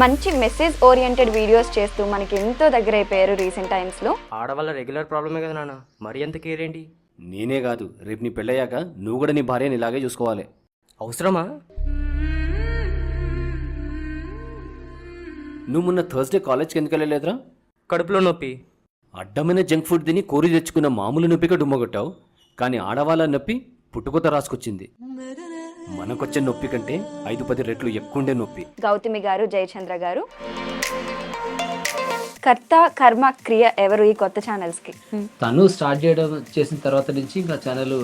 మంచి message oriented videos చేస్తూ మనకి ఎంతో దగ్గర అయిపోయారు రీసెంట్ టైమ్స్లో. ఆడవాళ్ళ రెగ్యులర్ ప్రాబ్లమే కదా నాన్న, మరి ఎంత కేర్ ఏంటి? నేనే కాదు, రేపు నీ పెళ్ళయ్యాక నువ్వు కూడా నీ భార్యని ఇలాగే చూసుకోవాలి. అవసరమా? నువ్వు మొన్న థర్స్డే కాలేజ్కి ఎందుకు వెళ్ళలేదురా? కడుపులో నొప్పి. అడ్డమైన జంక్ ఫుడ్ తిని కోరి తెచ్చుకున్న మామూలు నొప్పిగా డుమ్మగొట్టావు, కానీ ఆడవాళ్ళ నొప్పి పుట్టుకొత రాసుకొచ్చింది. మనకొచ్చే నొప్పి కంటే 5-10 రెట్లు ఎక్కువండే నొప్పి. గౌతమి గారు, జయచంద్ర గారు, కర్త కర్మ క్రియ ఎవరు ఈ కొత్త ఛానల్స్కి? తను స్టార్ట్ చేసిన తర్వాత నుంచి ఇంకా ఛానల్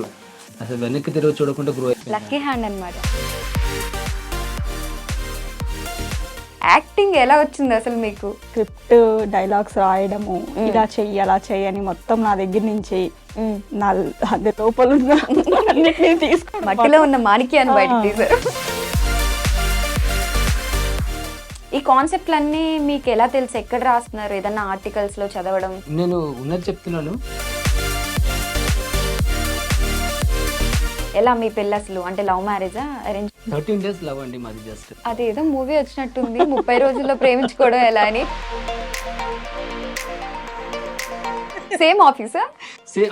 అసలు వెనక్కి తిరిగి చూడకుండా గ్రో అయిపోయింది. లక్కీ హ్యాండ్ అన్నమాట. యాక్టింగ్ ఎలా వచ్చింది అసలు మీకు? స్క్రిప్ట్ డైలాగ్స్ రాయడము, ఇలా చెయ్యి అలా చెయ్యని మొత్తం నా దగ్గర నుంచి నా అదే లోపల ఉన్న అన్నిటినీ తీసుకోవడం, మట్టిలో ఉన్న మాణిక్యాన్ని బయటకు తీశారు. ఈ కాన్సెప్ట్లన్నీ మీకు ఎలా తెలుసు? ఎక్కడ రాస్తున్నారు? ఏదన్నా ఆర్టికల్స్ లో చదవడం? నేను ఉన్నది చెప్తున్నాను. ఎలా మీ పెళ్ళి అసలు? అంటే లవ్ మ్యారేజా, అరేంజ్? 13 days లవ్ అండి మాది. జస్ట్ అదేదో మూవీ వచ్చినట్టుంది, 30 రోజుల్లో ప్రేమించుకోవడం ఎలా అని. సేమ్ ఆఫీసా?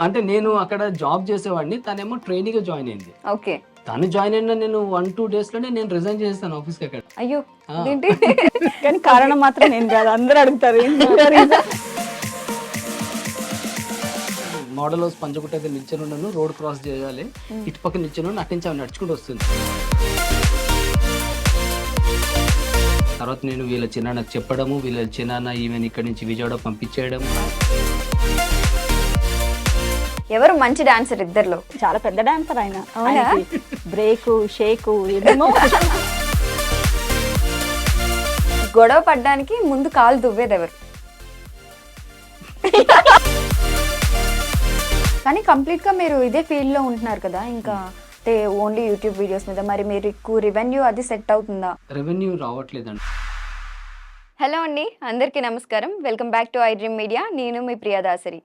అంటే నేను అక్కడ జాబ్ చేసేవాడిని, తనేమో ట్రైనింగ్ జాయిన్ అయింది. ఓకే. తను జాయిన్ అయిన నేను 1-2 days లోనే నేను రిజైన్ చేస్తాను ఆఫీస్కి. అక్కడ అయ్యో ఏంటి? కానీ కారణం మాత్రం నేను కాదు, అందరూ అడుగుతారు. మోడల్ హౌస్ పంచగుట్ట దగ్గర నిల్చొని ఉన్నాను, రోడ్ క్రాస్ చేయాలి, ఇటు పక్క నిల్చొని ఉన్నాను, అటు నుంచి ఆమె నడుచుకుంటూ వస్తుంది. తర్వాత నేను వీళ్ళ చిన్నాన్నకు చెప్పడము, వీళ్ళ చిన్నాన్న ఈమెను ఇక్కడ నుంచి విజయవాడ పంపించేయడం. ఎవరు మంచి డాన్సర్ ఇద్దర్లో? చాలా పెద్ద డాన్సర్ ఆయన. అవునా? బ్రేకు షేకు ఏమో. గొడవ పడ్డానికి ముందు కాలు దువ్వేది ఎవరు? కానీ కంప్లీట్ గా మీరు ఇదే ఫీల్డ్ లో ఉంటున్నారు కదా, ఇంకా అంటే ఓన్లీ యూట్యూబ్ వీడియోస్ మీద, మరి మీకు రెవెన్యూ అది సెట్ అవుతుందా? రెవెన్యూ రావట్లేదండి. హలో అండి, అందరికీ నమస్కారం. Welcome back to I dream media. నేను మీ ప్రియదాసరి.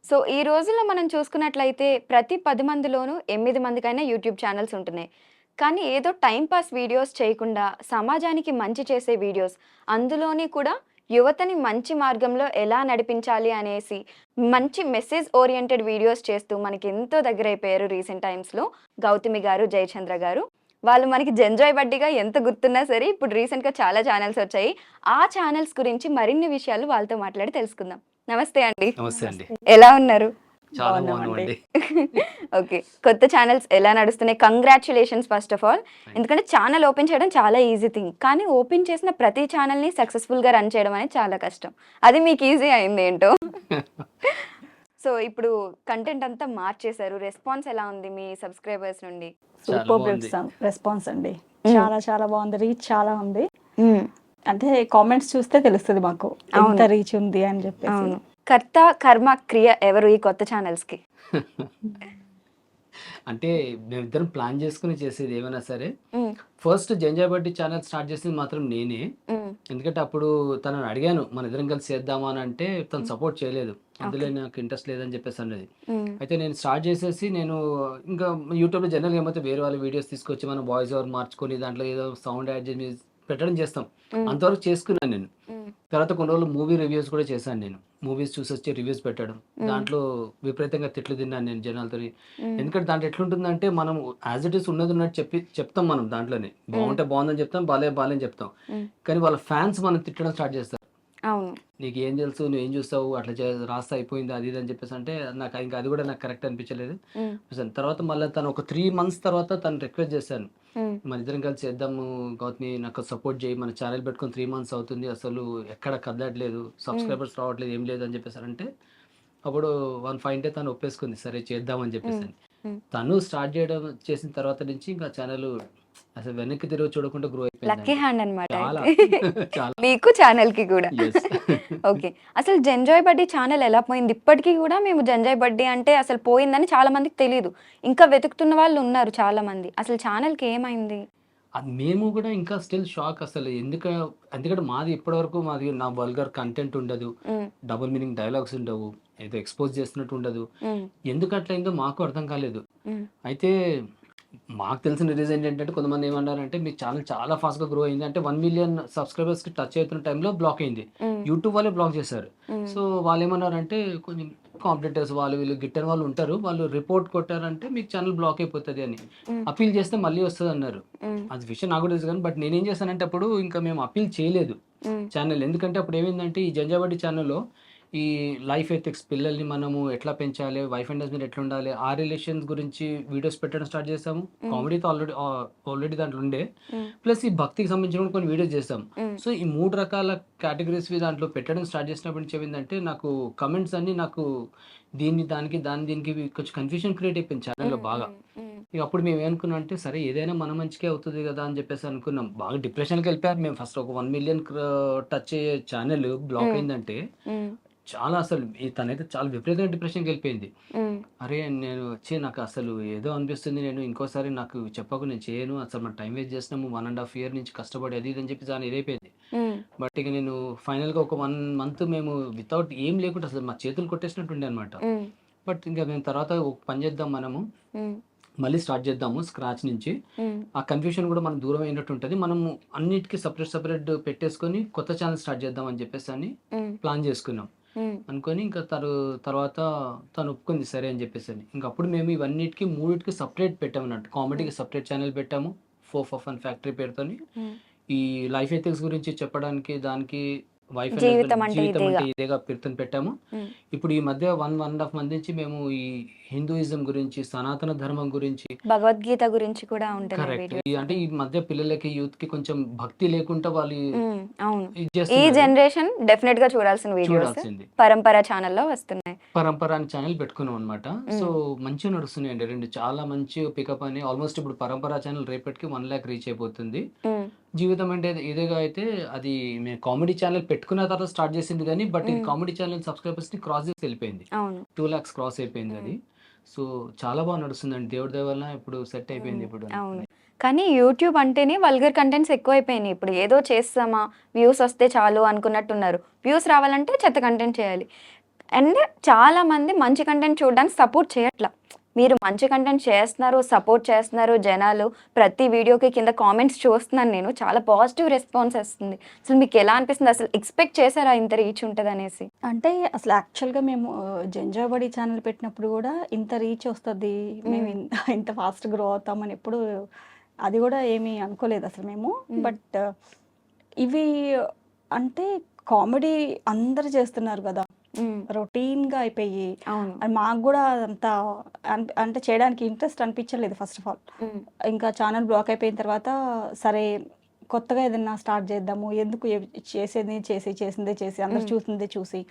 సో ఈ రోజుల్లో మనం చూసుకున్నట్లయితే ప్రతి 10 మందిలోనూ 8 మందికైనా యూట్యూబ్ ఛానల్స్ ఉంటున్నాయి. కానీ ఏదో టైంపాస్ వీడియోస్ చేయకుండా సమాజానికి మంచి చేసే వీడియోస్, అందులోని కూడా యువతని మంచి మార్గంలో ఎలా నడిపించాలి అనేసి మంచి మెసేజ్ ఓరియంటెడ్ వీడియోస్ చేస్తూ మనకి ఎంతో దగ్గర అయిపోయారు రీసెంట్ టైమ్స్లో గౌతమి గారు, జయచంద్ర గారు. వాళ్ళు మనకి జంజాయ్ బడ్డీగా ఎంత గుర్తున్నా సరే, ఇప్పుడు రీసెంట్గా చాలా ఛానల్స్ వచ్చాయి. ఆ ఛానల్స్ గురించి మరిన్ని విషయాలు వాళ్ళతో మాట్లాడి తెలుసుకుందాం. నమస్తే అండి. నమస్తే అండి. ఎలా ఉన్నారు? చాలా బాగున్నామండి. ఓకే, కొత్త ఛానల్స్ ఎలా నడుస్తున్నాయి? Congratulations first of all. ఎందుకంటే ఛానల్ ఓపెన్ చేయడం చాలా ఈజీ థింగ్, కానీ ఓపెన్ చేసిన ప్రతి ఛానల్ని సక్సెస్ఫుల్గా రన్ చేయడం అనేది చాలా కష్టం. అది మీకు ఈజీ అయింది ఏంటో. సో ఇప్పుడు కంటెంట్ అంతా మార్చేశారు. రెస్పాన్స్ ఎలా ఉంది మీ సబ్స్క్రైబర్స్ నుండి? సూపర్ రెస్పాన్స్ అండి. చాలా చాలా బాగుంది, రీచ్ చాలా ఉంది. అంటే కామెంట్స్ చూస్తే తెలుస్తుంది మాకు ఎంత రీచ్ ఉంది అని చెప్పేసి. కర్త కర్మ క్రియ ఎవరు ఈ కొత్త ఛానల్స్కి? అంటే మేమిద్దరం ప్లాన్ చేసుకుని చేసేది ఏమైనా సరే. ఫస్ట్ జంజాయ్ బడ్డీ ఛానల్ స్టార్ట్ చేసింది మాత్రం నేనే. ఎందుకంటే అప్పుడు తనని అడిగాను మన ఇద్దరం కలిసి చేద్దామా అని, అంటే తను సపోర్ట్ చేయలేదు. అందులో నాకు ఇంట్రెస్ట్ లేదని చెప్పేసి అన్నది. అయితే నేను స్టార్ట్ చేసేసి నేను ఇంకా యూట్యూబ్లో జనరల్గా ఏమైతే వేరే వాళ్ళ వీడియోస్ తీసుకొచ్చి మనం వాయిస్ ఓవర్ మార్చుకొని దాంట్లో ఏదో సౌండ్ యాడ్ చేసి పెట్టడం చేస్తాం, అంతవరకు చేసుకున్నాను నేను. తర్వాత కొన్ని రోజులు మూవీ రివ్యూస్ కూడా చేశాను నేను. మూవీస్ చూసి వచ్చి రివ్యూస్ పెట్టడం, దాంట్లో విపరీతంగా తిట్లు తిన్నాను నేను జనాలతో. ఎందుకంటే దాంట్లో ఎట్లుంటుందంటే మనం యాజ్ ఇట్ ఈస్ ఉన్నది ఉన్నట్టు చెప్తాం మనం. దాంట్లోనే బాగుంటే బాగుందని చెప్తాం, బాగాలేని చెప్తాం. కానీ వాళ్ళ ఫ్యాన్స్ మనం తిట్టడం స్టార్ట్ చేస్తారు. అవును, నీకు ఏం తెలుసు, నువ్వు ఏం చూస్తావు, అట్లా రాస్తా అయిపోయింది అది ఇది అని చెప్పేసి. అంటే నాకు ఇంకా అది కూడా నాకు కరెక్ట్ అనిపించలేదు. తర్వాత మళ్ళీ తను ఒక 3 months తర్వాత తను రిక్వెస్ట్ చేశాను, మన ఇద్దరం కలిసి చేద్దాము గౌతమి, నాకు సపోర్ట్ చేయి, మన ఛానల్ పెట్టుకొని 3 months అవుతుంది, అసలు ఎక్కడ కదలట్లేదు, సబ్స్క్రైబర్స్ రావట్లేదు, ఏం లేదు అని చెప్పేసారంటే అప్పుడు 1 fine day తను ఒప్పేసుకుంది, సరే చేద్దామని చెప్పేసి. తను స్టార్ట్ చేసిన తర్వాత నుంచి ఇంకా ఛానల్ అసలు వెనక్కి తిరిగి చూడకుండా గ్రో అయిపోయింది. లక్కీ హ్యాండ్ అన్నమాట చాలా మీకు, ఛానల్ కి కూడా. ఓకే, అసలు జంజాయ్ బడ్డీ ఛానల్ ఎలా పోయింది? ఇప్పటికీ కూడా మేము జంజాయ్ బడ్డీ అంటే అసలు పోయిందని చాలా మందికి తెలియదు, ఇంకా వెతుకుతున్న వాళ్ళు ఉన్నారు చాలా మంది. అసలు ఛానల్ కి ఏమైంది? అది మేము కూడా ఇంకా స్టిల్ షాక్ అసలు. ఎందుకంటే మాది ఇప్పటివరకు నా వల్గర్ కంటెంట్ ఉండదు, డబుల్ మీనింగ్ డైలాగ్స్ ఉండవు, ఏదో ఎక్స్పోజ్ చేస్తున్నట్టు ఉండదు. ఎందుకు అట్లయిందో మాకు అర్థం కాలేదు. అయితే మాకు తెలిసిన రీజన్ ఏంటంటే కొంతమంది ఏమన్నారంటే మీ ఛానల్ చాలా ఫాస్ట్గా గ్రో అయింది, అంటే 1 మిలియన్ సబ్స్క్రైబర్స్కి టచ్ అవుతున్న టైంలో బ్లాక్ అయింది, యూట్యూబ్ వాళ్ళే బ్లాక్ చేశారు. సో వాళ్ళు ఏమన్నారంటే కొంచెం కాంపిటేటర్స్ వాళ్ళు వీళ్ళు గిట్టని వాళ్ళు ఉంటారు, వాళ్ళు రిపోర్ట్ కొట్టారంటే మీకు ఛానల్ బ్లాక్ అయిపోతుంది అని అప్పీల్ చేస్తే మళ్ళీ వస్తుంది అన్నారు. అది విషయం నాకు కూడా తెలుసు కానీ బట్ నేనేం చేశానంటే అప్పుడు ఇంకా మేము అప్పీల్ చేయలేదు ఛానల్. ఎందుకంటే అప్పుడు ఏమైందంటే ఈ జంజాబడ్డి ఛానల్లో ఈ లైఫ్ ఎథిక్స్, పిల్లల్ని మనము ఎట్లా పెంచాలి, వైఫ్ అండ్ హస్బెండ్ ఎట్లా ఉండాలి, ఆ రిలేషన్స్ గురించి వీడియోస్ పెట్టడం స్టార్ట్ చేసాము. కామెడీతో ఆల్రెడీ దాంట్లో ఉండే, ప్లస్ ఈ భక్తికి సంబంధించిన కొన్ని వీడియోస్ చేసాం. సో ఈ 3 రకాల కేటగిరీస్ దాంట్లో పెట్టడం స్టార్ట్ చేసినప్పుడు నుంచి ఏమైందంటే నాకు కమెంట్స్ అన్ని నాకు దీనికి కొంచెం కన్ఫ్యూజన్ క్రియేట్ అయిపోయింది ఛానల్లో బాగా. ఇక అప్పుడు మేము ఏమనుకున్నాం అంటే సరే ఏదైనా మన మంచికే అవుతుంది కదా అని చెప్పేసి అనుకున్నాం. బాగా డిప్రెషన్కి వెళ్ళిపోయారు మేము. ఫస్ట్ ఒక 1 మిలియన్ టచ్ అయ్యే ఛానల్ బ్లాక్ అయిందంటే చాలా అసలు తనైతే చాలా విపరీతమైన డిప్రెషన్కి వెళ్ళిపోయింది. అరే నేను నాకు అసలు ఏదో అనిపిస్తుంది, నేను ఇంకోసారి నాకు చెప్పకు నేను చేయను, అసలు మన టైం వేస్ట్ చేసినాము 1.5 year నుంచి కష్టపడి అది ఇది అని చెప్పి దాని ఇదైపోయింది. బట్ ఇక నేను ఫైనల్గా ఒక 1 month మేము వితౌట్ ఏం లేకుండా అసలు మా చేతులు కొట్టేసినట్టుండే అనమాట. బట్ ఇంకా మేము తర్వాత ఒక పని చేద్దాం, మనము మళ్ళీ స్టార్ట్ చేద్దాము స్క్రాచ్ నుంచి. ఆ కన్ఫ్యూషన్ కూడా మనం దూరం అయినట్టు ఉంటుంది, మనము అన్నిటికీ సపరేట్ పెట్టేసుకొని కొత్త ఛానల్ స్టార్ట్ చేద్దాం అని చెప్పేసి అని ప్లాన్ చేసుకున్నాం. అనుకొని ఇంకా తర్వాత తను ఒప్పుకుంది సరే అని చెప్పేసి అని. ఇంకా అప్పుడు మేము ఇవన్నిటికి 3టికి సపరేట్ పెట్టాము అన్నట్టు. కామెడీకి సపరేట్ ఛానల్ పెట్టాము, 4 Fun ఫ్యాక్టరీ పేరుతోని. ఈ లైఫ్ ఎథిక్స్ గురించి చెప్పడానికి దానికి వైఫ్ జీవితం అంటే ఇదేగా పేరుతోని పెట్టాము. ఇప్పుడు ఈ మధ్య 1.5 month నుంచి మేము ఈ హిందూయిజం గురించి, సనాతన ధర్మం గురించి, భగవద్గీత గురించి కూడా ఉంటుంది కరెక్ట్, అంటే ఈ మధ్య పిల్లలకి యూత్ కి కొంచెం భక్తి లేకుండా వాళ్ళు అవును ఈ జనరేషన్ డెఫినెట్ గా చూడాల్సిన వీడియోస్ చూడాల్సింది పరంపర ఛానల్లో వస్తున్నాయి. పరంపర అని ఛానల్ పెట్టుకున్నాం అనమాట. సో మంచిగా నడుస్తున్నాయండి రెండు, చాలా మంచి పికప్ అని. ఆల్మోస్ట్ ఇప్పుడు పరంపర ఛానల్ రేపటికి 1 lakh రీచ్ అయిపోతుంది. జీవితం అంటే ఇదేగా అయితే అది మేము కామెడీ ఛానల్ పెట్టుకున్న తర్వాత స్టార్ట్ చేసింది కానీ బట్ ఇది కామెడీ ఛానల్ సబ్స్క్రైబర్స్ ని క్రాస్ చేసి వెళ్ళిపోయింది, 2 lakhs క్రాస్ అయిపోయింది అది. సో చాలా బాగా నడుస్తుందండి, దేవుడి దయ వల్ల ఇప్పుడు సెట్ అయిపోయింది ఇప్పుడు. అవును, కానీ యూట్యూబ్ అంటేనే వల్గర్ కంటెంట్స్ ఎక్కువైపోయినాయి. ఇప్పుడు ఏదో చేస్తామా వ్యూస్ వస్తే చాలు అనుకున్నట్టున్నారు. వ్యూస్ రావాలంటే చెత్త కంటెంట్ చేయాలి. అండ్ చాలా మంది మంచి కంటెంట్ చూడడానికి సపోర్ట్ చేయట్లా. మీరు మంచి కంటెంట్ చేస్తున్నారు, సపోర్ట్ చేస్తున్నారు, జనాలు ప్రతి వీడియోకి కింద కామెంట్స్ చూస్తున్నాను నేను, చాలా పాజిటివ్ రెస్పాన్స్ వస్తుంది. అసలు మీకు ఎలా అనిపిస్తుంది? అసలు ఎక్స్పెక్ట్ చేశారా ఇంత రీచ్ ఉంటుంది అనేసి? అంటే అసలు యాక్చువల్గా మేము జంజాబడి ఛానల్ పెట్టినప్పుడు కూడా ఇంత రీచ్ వస్తుంది, మేము ఇంత ఫాస్ట్ గ్రో అవుతామని ఎప్పుడు అది కూడా ఏమీ అనుకోలేదు అసలు మేము. బట్ ఇవి అంటే కామెడీ అందరు చేస్తున్నారు కదా, రొటీన్గా అయిపోయి మాకు కూడా అంత అంటే చేయడానికి ఇంట్రెస్ట్ అనిపించలేదు ఫస్ట్ ఆఫ్ ఆల్. ఇంకా ఛానల్ బ్లాక్ అయిపోయిన తర్వాత సరే కొత్తగా ఏదైనా స్టార్ట్ చేద్దాము, ఎందుకు చేసిందే చేసి అందరు చూసిందే చూసి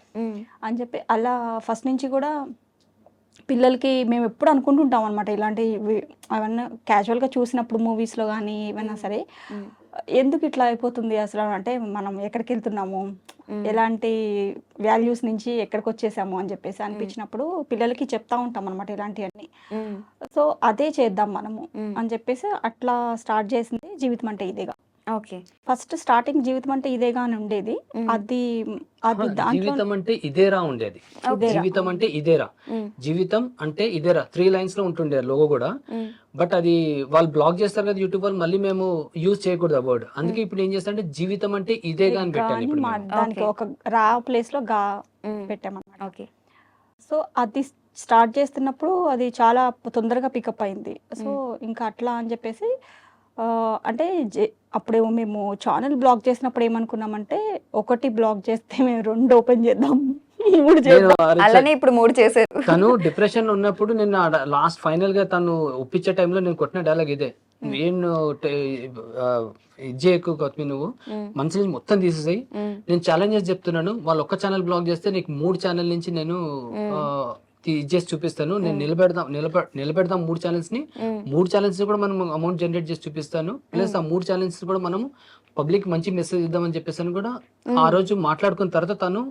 అని చెప్పి అలా ఫస్ట్ నుంచి కూడా పిల్లలకి మేము ఎప్పుడు అనుకుంటుంటాం అనమాట ఇలాంటి అవన్నీ క్యాజువల్గా చూసినప్పుడు మూవీస్లో కానీ ఏమైనా సరే ఎందుకు ఇట్లా అయిపోతుంది అసలు, అంటే మనం ఎక్కడికి వెళ్తున్నాము, ఎలాంటి వాల్యూస్ నుంచి ఎక్కడికి వచ్చేసాము అని చెప్పేసి అనిపించినప్పుడు పిల్లలకి చెప్తా ఉంటాం అనమాట ఇలాంటివన్నీ. సో అదే చేద్దాం మనము అని చెప్పేసి అట్లా స్టార్ట్ చేసింది జీవితం అంటే ఇదేగా. ఓకే, ఫస్ట్ స్టార్టింగ్ జీవితం అంటే ఇదేగా అని ఉండేది. అది జీవితం అంటే ఇదేరా ఉండేది, జీవితం అంటే ఇదేరా, జీవితం అంటే ఇదేరా 3 lines లో ఉంటుండే లోగో కూడా. బట్ అది వాళ్ళు బ్లాక్ చేస్తారు కదా యూట్యూబ్ వాళ్ళు, మళ్ళీ మేము యూజ్ చేయకూడదు ఆ వర్డ్. అందుకే ఇప్పుడు ఏం చేస్తా అంటే జీవితం అంటే ఇదేగా అని పెట్టాను ఇప్పుడు. దానికి ఒక రా ప్లేస్ లో గా పెట్టామన్నమాట. ఓకే, సో అది స్టార్ట్ చేస్తున్నప్పుడు అది చాలా తొందరగా పికప్ అయింది. సో ఇంకా అట్లా అని చెప్పేసి అంటే అప్పుడేమో మేము ఛానల్ బ్లాక్ చేసినప్పుడు ఏమనుకున్నామంటే ఒకటి బ్లాక్ చేస్తే మేము 2 ఓపెన్ చేద్దాం, 3 చేద్దాం. అలానే ఇప్పుడు 3 చేశారు. తను డిప్రెషన్ ఉన్నప్పుడు నేను లాస్ట్ ఫైనల్ గా తను ఒప్పించే టైంలో నేను కొట్టిన డైలాగ్ ఇదే, నేను ఇజ్జేకు కొత్త నువ్వు మనసులో మొత్తం తీసేసాయి, నేను ఛాలెంజెస్ చెప్తున్నాను, వాళ్ళు ఒక్క ఛానల్ బ్లాక్ చేస్తే నీకు 3 ఛానల్ నుంచి నేను చేసి చూపిస్తాను, నేను నిలబెడదాం 3 ఛానల్స్ ని, 3 ఛానల్స్ కూడా మనం అమౌంట్ జనరేట్ చేసి చూపిస్తాను, ప్లస్ ఆ 3 ఛానల్స్ కూడా మనం పబ్లిక్ మంచి మెసేజ్ ఇద్దామని చెప్పేసి కూడా ఆ రోజు మాట్లాడుకున్న తర్వాత తను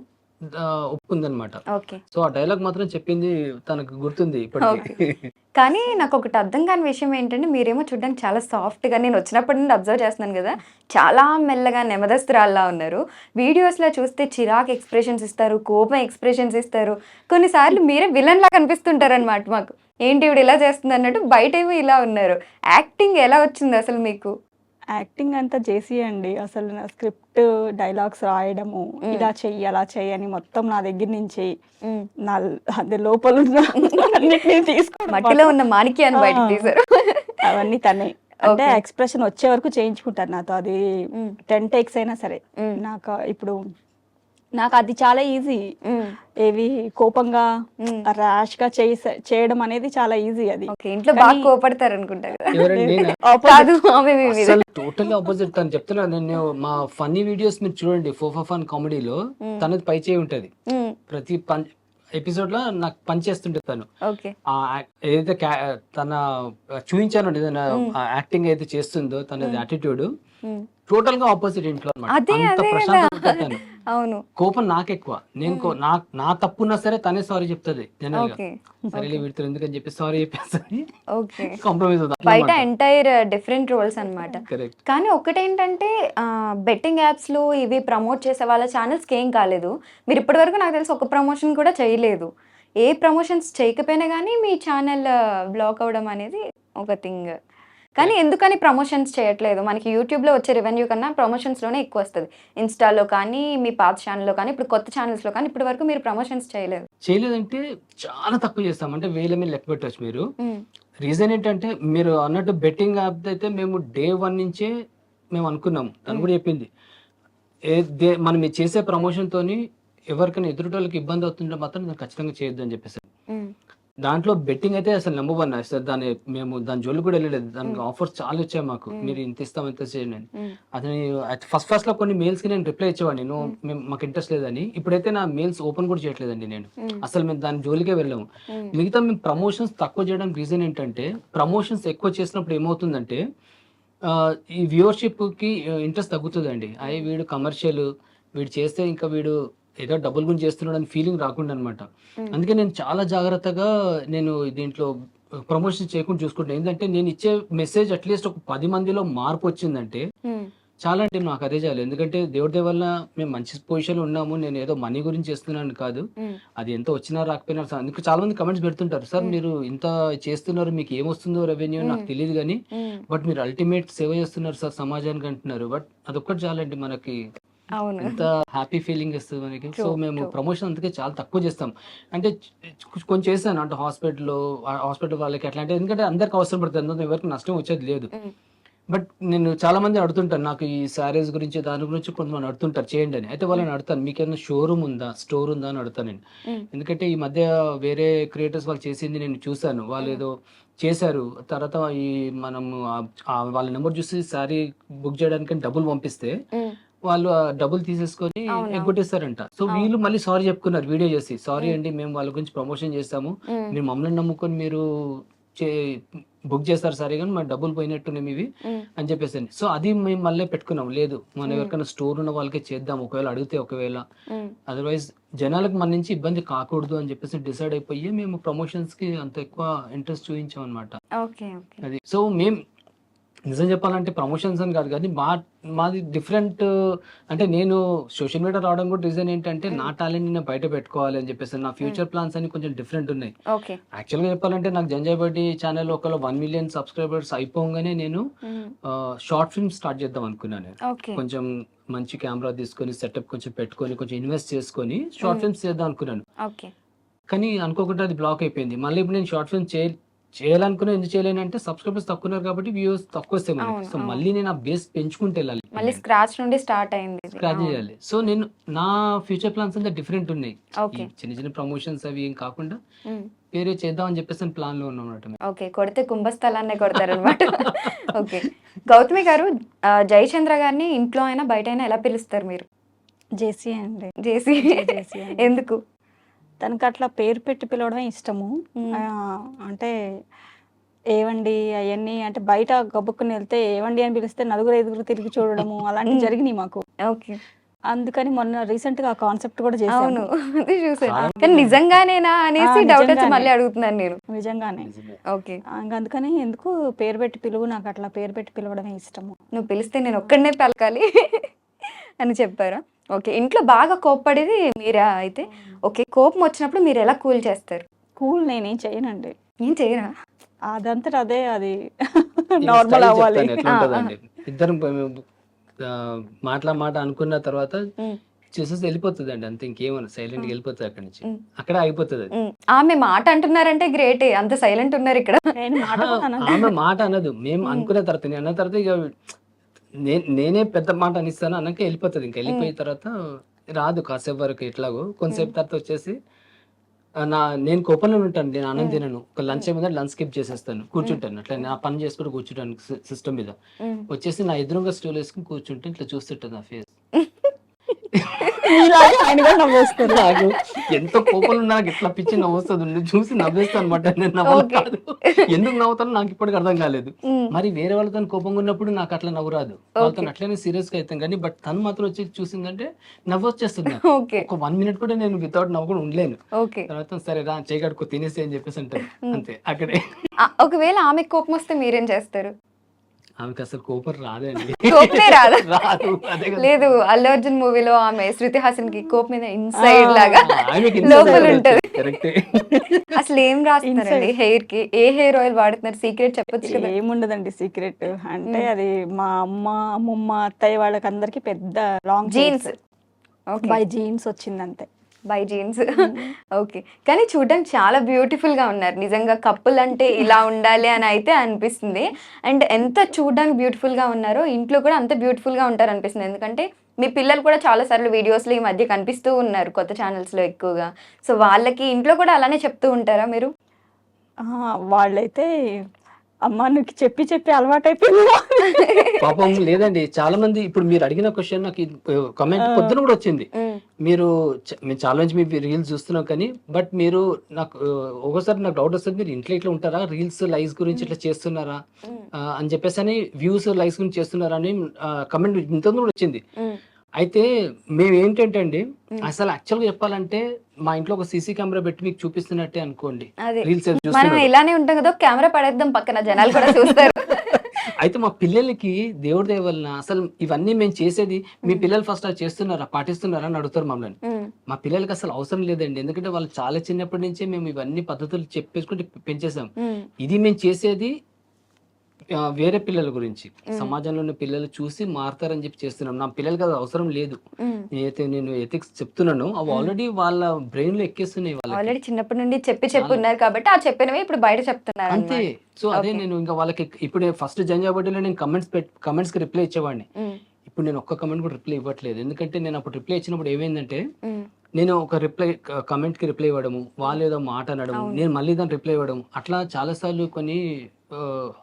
ఒప్పుకుందనమాట. ఓకే. సో ఆ డైలాగ్ మాత్రం చెప్పింది తనకు గుర్తుంది ఇప్పటికి. కానీ నాకొకటి అర్థం కాని విషయం ఏంటంటే, మీరేమో చూడడానికి చాలా సాఫ్ట్‌గా నేను వచ్చినప్పటి నుండి అబ్జర్వ్ చేస్తున్నాను గదా! చాలా మెల్లగా నెమదస్తురాల్లా ఉన్నారు. వీడియోస్‌లో చూస్తే చిరాకు ఎక్స్‌ప్రెషన్స్ ఇస్తారు, కోపం ఎక్స్‌ప్రెషన్స్ ఇస్తారు. కొన్నిసార్లు మీరే విలన్‌లా కనిపిస్తుంటారనమాట మాకు. ఏంటి ఈవిడ ఇలా చేస్తుందన్నట్టు, బయటేమో ఇలా ఉన్నారు. యాక్టింగ్ ఎలా వచ్చిందసలు మీకు? యాక్టింగ్ అంతా జేసీ అండి. అసలు నా స్క్రిప్ట్, డైలాగ్స్ రాయడము, ఇలా చెయ్యి, అలా చెయ్యి అని మొత్తం నా దగ్గర నుంచి హ్మ్. నా అదే లోపలున్న అన్నిటిని తీసుకోవడం మట్టిలో ఉన్న మాణిక్యాన్ని బయటకి ఆ! తీశారు. అవన్నీ తనే. అంటే ఓకే. ఎక్స్‌ప్రెషన్ వచ్చే వరకు చేయించుకుంటారు నాతో. అది హ్మ్. 10 టేక్స్ అయినా సరే. హ్మ్. ఇప్పుడు నాకది చాలా ఈజీ. హ్మ్. ఏవి కోపంగా, హ్మ్. ర్యాష్‌గా చేయడం అనేది చాలా ఈజీ అది. ఓకే. ఇంట్లో బాగా కానీ కోపడతారనుకుంటా గదా! ఎవరండి నేనా? ఆపోజిట్. కాదు ఆమె మీ మీద. అసలు టోటల్లీ అపోజిట్. తను చెప్తున్నా, నేను మా ఫన్నీ వీడియోస్ మీరు చూడండి 4 ఫర్ ఫన్ కామెడీలో హ్మ్. తనది పై చేయి ఉంటది. హ్మ్. ప్రతి ఎపిసోడ్‌లో నాకు పంచ్ చేస్తుంటది తను. ఓకే. ఏదైతే తన చూయించానండి ఏదైనా హ్మ్. యాక్టింగ్ అయితే చేస్తుందో తనది హ్మ్. యాటిట్యూడ్ హ్మ్. టోటల్‌గా ఆపోజిట్ ఇంట్లో అన్నమాట. అదే అంత అదే గదా! ప్రశాంతంగా ఉంటది తను. అవును. కోపం నాకెక్కువ. నేను హ్మ్. నా తప్పున్నా సరే తనే సారీ చెప్తది జనరల్‌గా. ఓకే. సరేలే ఓకే. వీడితో ఎందుకని చెప్పి సారీ చెప్పేస్తది. ఓకే. కాంప్రమైజ్ అవుతాం బయట అన్నమాట. ఎంటైర్ డిఫరెంట్ రోల్స్ అన్నమాట. కరెక్ట్. కానీ ఒకటేంటంటే బెట్టింగ్ యాప్స్‌లో ఇవి ప్రమోట్ చేసే వాళ్ళ ఛానెల్స్‌కి ఏం కాలేదు. మీరు ఇప్పటి వరకు నాకు తెలిసి ఒక ప్రమోషన్ కూడా చేయలేదు. ఏ ప్రమోషన్స్ చేయకపోయినా గానీ మీ ఛానెల్ బ్లాక్ అవ్వడం అనేది ఒక థింగ్. కానీ కరెక్ట్. ఎందుకని ప్రమోషన్స్ చేయట్లేదు? మనకి యూట్యూబ్‌లో వచ్చే రెవెన్యూ కన్నా ప్రమోషన్స్‌లోనే ఎక్కువొస్తది. ఇన్‌స్టాలో కానీ, మీ పాత ఛానెల్‌లో కానీ, ఇప్పుడు కొత్త ఛానెల్స్‌లో కానీ ఇప్పటి వరకు మీరు ప్రమోషన్స్ చేయలేదు. చేయలేదంటే చాలా తక్కువ చేస్తాం. అంటే వేల మీద లెక్క పెట్టొచ్చు మీరు. హ్మ్. రీజన్ ఏంటంటే మీరు అన్నట్టు బెట్టింగ్ యాప్ అయితే మేము డే 1 నుంచే మేము అనుకున్నాము. తను హ్మ్. కూడా చెప్పింది. మనం ఇది చేసే ప్రమోషన్‌తోని ఎవరికైనా ఎదురుటోళ్ళకి ఇబ్బంది అవుతుంటే మాత్రం నేను ఖచ్చితంగా చేయొద్దు అని చెప్పేసి. హ్మ్. దాంట్లో బెట్టింగ్ అయితే అసలు నంబర్ 1 అసలు మేము దాని జోలికి కూడా వెళ్ళలేదు. దానికి హ్మ్. ఆఫర్స్ చాలా వచ్చాయి మాకు. హ్మ్. మీరు ఇంత ఇస్తాం, ఇంత చేయండి అని. హ్మ్. అది ఫస్ట్‌లో కొన్ని మెయిల్స్‌కి నేను రిప్లై ఇచ్చేవాడిని. హ్మ్. మాకు ఇంట్రెస్ట్ లేదని. ఇప్పుడైతే నా మెయిల్స్ ఓపెన్ కూడా చేయట్లేదండి నేను. హ్మ్. అసలు మేము దాని జోలికే వెళ్ళాము. హ్మ్. మిగతా మేము ప్రమోషన్స్ తక్కువ చేయడానికి రీజన్ ఏంటంటే, ప్రమోషన్స్ ఎక్కువ చేసినప్పుడు ఏమవుతుందంటే ఈ వ్యూవర్‌షిప్‌కి ఇంట్రెస్ట్ తగ్గుతదండి. హ్మ్. వీడు కమర్షియల్, వీడు చేస్తే ఇంకా వీడు ఏదో డబ్బుల గురించి చేస్తున్నాడని ఫీలింగ్ రాకుండా అనమాట. హ్మ్. అందుకే నేను చాలా జాగ్రత్తగా నేను దీంట్లో ప్రమోషన్ చేయకుండా చూసుకుంటాను. ఏందంటే నేను ఇచ్చే మెసేజ్ అట్‌లీస్ట్ ఒక 10 మందిలో మార్పొచ్చిందంటే హ్మ్. చాలా అంటే నాకు అదే చాలు. ఎందుకంటే దేవుడి దయ వల్ల మేము మంచి పొజిషన్‌లో ఉన్నాము. నేను ఏదో మనీ గురించి చేస్తున్నాను కాదు. హ్మ్. అందుకే అది ఎంత వచ్చినా రాకపోయినా అందుకు చాలా మంది కామెంట్స్ పెడుతుంటారు. సార్ హ్మ్. మీరు ఇంత చేస్తున్నారు. మీకు ఏమొస్తుందో రెవెన్యూ హ్మ్. నాకు తెలీదు గానీ, హ్మ్. బట్ మీరు అల్టిమేట్ సేవ చేస్తున్నారు సార్ సమాజానికి అంటున్నారు. బట్ అదొక్కటి చాలండి మనకి. అవును. ఎంత హ్యాపీ ఫీలింగ్ ఇస్తది మనకి. So, true. మేము ట్రూ. ప్రమోషన్ అందుకే చాలా తక్కువ చేస్తాం. అంటే కొంచెం చేశాను. అంటే హాస్పిటల్ వాళ్ళకి అట్లా అంటే ఎందుకంటే అందరికి అవసరం పడుతుంది. అందులో ఎవరికీ నష్టం వచ్చేది లేదు. హ్మ్. బట్ నేను చాలా మందిని అడుగుతుంటాను. నాకు ఈ శారీస్ గురించి, దాని గురించి కొంతమంది అడుగుతుంటారు చేయండి అని. అయితే హ్మ్. వాళ్ళని అడుగుతాను. మీకేమైనా షోరూమ్ ఉందా? స్టోర్ ఉందా? అని అడుగుతాను నేను. హ్మ్. ఎందుకంటే ఈ మధ్య వేరే క్రియేటర్స్ వాళ్ళు చేసింది నేను చూసాను. హ్మ్. వాళ్ళేదో చేశారు. తర్వాత ఈ మనము వాళ్ళ నంబర్ చూసి శారీ బుక్ చేయడానికని డబ్బులు పంపిస్తే, హ్మ్. వాళ్ళు ఆ డబ్బులు తీసేసుకొని అవునవును. ఎగ్గొట్టేసారంట. సో, అవును. వీళ్ళు మళ్ళీ సారీ చెప్పుకున్నారు వీడియో చేసి. సారీ హ్మ్. అండి మేము వాళ్ళ గురించి ప్రమోషన్ చేసాము. హ్మ్. మీరు మమ్మల్ని నమ్ముకొని మీరు చే బుక్ చేస్తారు సరే గానీ, మా డబ్బులు పోయినట్టున్నాయి మీవి హ్మ్. అని చెప్పేసని. సో, అది మేము మళ్ళీ పెట్టుకున్నాం. లేదు మనం హ్మ్. ఎవరికైనా స్టోర్ ఉన్న వాళ్ళకే చేద్దాం. ఒకవేళ అడిగితే ఒకవేళ. హ్మ్. అదర్‌వైజ్ జనాలకు మన నుంచి ఇబ్బంది కాకూడదు అని చెప్పేసి డిసైడ్ అయిపోయి మేము ప్రమోషన్స్‌కి అంత ఎక్కువ ఇంట్రెస్ట్ చూయించామనమాట. ఓకే. ఓకే. అది. సో, నిజం చెప్పాలంటే ప్రమోషన్స్ అని కాదు కానీ మాది డిఫరెంట్. అంటే నేను సోషల్ మీడియా రావడం కూడా రీజన్ ఏంటంటే నా హ్మ్. టాలెంట్‌ని నేను బయట పెట్టుకోవాలి అని చెప్పేసి. నా హ్మ్. ఫ్యూచర్ ప్లాన్స్ అన్ని కొంచెం డిఫరెంట్ ఉన్నాయి. ఓకే. యాక్చువల్‌గా చెప్పాలంటే నాకు 'జంజాయి బడ్డీ' ఛానెల్ ఒకవేళ 1,000,000 సబ్స్క్రైబర్స్ అయిపోంగానే నేను హ్మ్. షార్ట్ ఫిల్మ్ స్టార్ట్ చేద్దాం అనుకున్నాను నేను. ఓకే. కొంచెం మంచి కెమెరా తీసుకొని, సెటప్ కొంచెం పెట్టుకొని, కొంచెం ఇన్వెస్ట్ చేసుకొని షార్ట్ హ్మ్. ఫిల్మ్స్ చేద్దాం అనుకున్నాను. ఓకే. కానీ అనుకోకుండా అది బ్లాక్ అయిపోయింది. మళ్ళీ ఇప్పుడు నేను షార్ట్ ఫిల్మ్ చేయాలనుకున్నా ఎందుకు చేయలేనంటే సబ్స్క్రైబర్స్ తక్కువున్నారు కాబట్టి వ్యూవర్స్ తక్కువొస్తాయి మనకి. అవును. సో, అవును. మళ్ళీ నేను ఆ బేస్ పెంచుకుంటూ ఎళ్ళాలి ఇప్పుడు మళ్ళీ నేను. స్క్రాచ్ నుండి స్టార్ట్ అయిందిది. స్క్రాచ్ అవును. చేయాలి. సో, నేను నా ఫ్యూచర్ ప్లాన్స్ అంతా డిఫరెంట్ ఉన్నాయి. ఈ ఓకే. చిన్న చిన్న ప్రమోషన్స్ అవి ఏం కాకుండా హ్మ్. వేరే చేద్దాం అని చెప్పేసి ప్లాన్‌లో ఉన్నామన్నమాట మేము. ఓకే. కొడితే కుంభస్థలాన్నే కొడతారనమాట. ఓకే. గౌతమి గారు 'జయచంద్ర' గారిని ఇంట్లో అయినా, బయటైనా ఎలా పిలుస్తారు మీరు? జేసీ అండి. జేసీ. జేసీ అండి. ఎందుకు? తనకట్లా పేరు పెట్టి పిలవడమే ఇష్టము. హ్మ్. అంటే ఏవండి అయన్నీ అంటే బయట గబుక్కున ఎళ్తే ఏవండి అని పిలిస్తే నలుగురు, ఐదుగురు తిరిగి చూడడము అలాంటివి హ్మ్. జరిగినియి మాకు. ఓకే. అందుకని మొన్న రీసెంట్ గా కాన్సెప్ట్ కూడా అవును చేశాను. అది చూసాను. కానీ నిజంగానేనా అనేసి డౌట్ వచ్చి నిజంగానే. మళ్ళీ అడుగుతున్నాను నేను. నిజంగానే. ఓకే. ఇంక అందుకని ఎందుకు పేరు పెట్టి పిలువు, నాకు అట్లా పేరు పెట్టి పిలవడమే ఇష్టము. నువ్వు పిలిస్తే నేను ఒక్కడనే పలకాలి అని చెప్పారా? ఓకే. ఇంట్లో బాగా కోప్పడేది మీరా అయితే? ఓకే. కోపం వచ్చినప్పుడు మీరు ఎలా కూల్ చేస్తారు? కూల్ నేనేం చేయనండి. ఏం చేయరా? అదంతా అదే అది ఇక నార్మల్ స్టైల్ అవ్వాలి. చెప్తాను ఎట్లా ఉంటుందండి. ఇద్దరం మాట అనుకున్న తర్వాత ఉమ్, చూసేసి వెళ్ళిపోతుందండి, అంతే. ఇంకేమన్నా సైలెంట్గా వెళ్ళిపోతుంది అక్కడి నుంచి, ఉమ్, అక్కడ ఆగిపోతుంది అది. ఉమ్. ఆమె మాట అంటున్నారంటే గ్రేటే. అంత సైలెంట్ ఉన్నారు ఇక్కడ. నేను మాట ఆహా, కూడా అనను. ఆమె మాట అనదు, మేము ఉమ్, అనుకున్న తర్వాత, నేను అన్న తర్వాత ఇక నేనే పెద్ద మాట అనిస్తాను అన్నాక వెళ్ళిపోతుంది. ఇంకా ఉమ్, వెళ్ళిపోయిన తర్వాత రాదు కాసేపు వరకు, ఎట్లాగో ఉమ్, కొంతసేపు తర్వాత వచ్చేసి నేను కోపంలో ఉంటాను, నేను అన్నం ఉమ్, తినను. ఒక లంచ్ ఉమ్, ఏమైనా లంచ్ స్కిప్ చేసేస్తాను, ఉమ్, కూర్చుంటాను అట్లా నా పని చేసుకుంటూ కూర్చుంటాను సిస్టమ్ మీద. ఉమ్. వచ్చేసి నా ఎదురుగా స్టూల్ వేసుకుని కూర్చుంటే ఇట్లా చూస్తుంటుంది నా ఫేస్. మీలాగే ఆయన కూడా నవ్వేస్తారు. నాకు ఎంత కోపంలో ఉన్నా నాకు ఎట్లా పిచ్చి నవ్వు వస్తుంది, నేను చూసి నవ్వేస్తాను అనమాట. నేను నవ్వను ఓకే. కాదు, ఎందుకు నవ్వుతానో నాకు ఇప్పటికి అర్థం కాలేదు. ఉమ్, మరి వేరే వాళ్ళతో కోపంగా ఉన్నప్పుడు నాకు అట్లా నవ్వు రాదు, వాళ్ళతో ఓకే. అట్లనే సీరియస్ గా అవుతాం. కానీ బట్ తను మాత్రం వచ్చి చూసిందంటే నవ్వు వచ్చేస్తుంది నాకు. ఓకే. ఒక 1 minute కూడా నేను వితౌట్ నవ్వు కూడా ఉండలేను. ఓకే. తర్వాత సరే రా చేయగడుకో తినేసి అని చెప్పేసి అంటారు, ఉమ్. అంతే అక్కడే. ఒకవేళ ఆమెకు కోపం వస్తే మీరేం చేస్తారు? ఆమెకి అసలు కోపం రాదండి. కోపమే రాదా? రాదు, అదే కదా. లేదు, అల్లు అర్జున్ మూవీలో ఆమె శృతి హాసన్ కి కోపం మీద ఇన్సైడ్ లాగా ఆమెకి లోపల ఇన్సైడ్ ఉంటది. కరెక్టే. అసలు ఏం రాస్తున్నారండి హెయిర్ కి? ఏ హెయిర్ ఆయిల్ వాడుతున్నారు? సీక్రెట్ చెప్పొచ్చు కదా. ఏముండదండి సీక్రెట్. అంటే ఉమ్. అది మా అమ్మ, అమ్మమ్మ, అత్తయ్య వాళ్ళకి అందరికి పెద్ద long jeans. Okay. By jeans వచ్చింది అంతే. By jeans. ఓకే. కానీ చూడడానికి చాలా బ్యూటిఫుల్ గా ఉన్నారు. నిజంగా కపుల్ అంటే ఇలా ఉండాలి అని అయితే అనిపిస్తుంది. అండ్ ఎంత చూడడానికి బ్యూటిఫుల్ గా ఉన్నారో ఇంట్లో కూడా అంత బ్యూటిఫుల్ గా ఉంటారు అనిపిస్తుంది. ఎందుకంటే మీ పిల్లలు కూడా చాలా సార్లు వీడియోస్లో ఈ మధ్య కనిపిస్తూ ఉన్నారు కొత్త ఛానల్స్ లో ఎక్కువగా. సో వాళ్ళకి ఇంట్లో కూడా అలానే చెప్తూ ఉంటారా మీరు? వాళ్ళైతే అమ్మ నువ్వు చెప్పి చెప్పి అలవాటైపోయింది. పాపం లేదండి, చాలా మంది ఇప్పుడు మీరు అడిగిన క్వశ్చన్ నాకు కమెంట్ పొద్దున కూడా వచ్చింది. ఉమ్, మీరు మేము చాలా నుంచి మీ రీల్స్ చూస్తున్నాం కానీ బట్ మీరు నాకు ఒకసారి నాకు డౌట్ వస్తుంది, మీరు ఇంట్లో ఇట్లా ఉంటారా, రీల్స్ లైక్స్ గురించి ఇట్లా చేస్తున్నారా ఉమ్, అని చెప్పేసి అని, వ్యూస్ లైక్స్ గురించి చేస్తున్నారా అని కమెంట్ ఇంత కూడా వచ్చింది. ఉమ్, అయితే మేము ఏంటంటే అండి, ఉమ్. అసలు యాక్చువల్గా చెప్పాలంటే మా ఇంట్లో ఒక సీసీ కెమెరా పెట్టి మీకు చూపిస్తున్నట్టే అనుకోండి, అదే రీల్స్ మనం చూస్తున్నారు. ఇలానే ఉంటాం కదా, కెమెరా పడేద్దాం పక్కన, జనాలు కూడా చూస్తారు. అయితే మా పిల్లలకి దేవుడి దయ వలన అసలు ఇవన్నీ మేము చేసేది, మీ పిల్లలు ఫస్ట్ అది చేస్తున్నారా, పాటిస్తున్నారా అని అడుగుతారు మమ్మల్ని. ఉమ్, మా పిల్లలకి అసలు అవసరం లేదండి, ఎందుకంటే వాళ్ళు చాలా చిన్నప్పటి నుంచే మేము ఇవన్నీ పద్ధతులు చెప్పేసుకుంటే పెంచేసాం. ఉమ్, ఇది మేము చేసేది వేరే పిల్లల గురించి, ఉమ్, సమాజంలో ఉన్న పిల్లలు చూసి మారుతారని చెప్పి చేస్తున్నాం. నా పిల్లలకి అది అవసరం లేదు. ఉమ్. నేను ఎథిక్స్ చెప్తున్నాను, అవి ఆల్రెడీ వాళ్ళ బ్రెయిన్ లో ఎక్కేస్తున్నాయి వాళ్ళకి, ఆల్రెడీ చిన్నప్పటి నుండి చెప్పి చాలా. ఉన్నారు కాబట్టి ఆ చెప్పినవి ఇప్పుడు బయట చెప్తున్నారు అంతే. అన్నమాట. సో అదే ఓకే. నేను ఇంకా వాళ్ళకి ఇప్పుడు ఫస్ట్ జంజాబడ్డీలో నేను కమెంట్స్ కి రిప్లై ఇచ్చేవాడిని. ఉమ్, ఇప్పుడు నేను ఒక్క కమెంట్ కూడా రిప్లై ఇవ్వట్లేదు, ఎందుకంటే నేను అప్పుడు రిప్లై ఇచ్చినప్పుడు ఏమైందంటే, ఉమ్, నేను ఒక కమెంట్ కి రిప్లై ఇవ్వడము, వాళ్ళు ఏదో మాట అనడం, అవును. నేను మళ్ళీ దాన్ని రిప్లై ఇవ్వడం, అట్లా చాలా సార్లు కొన్ని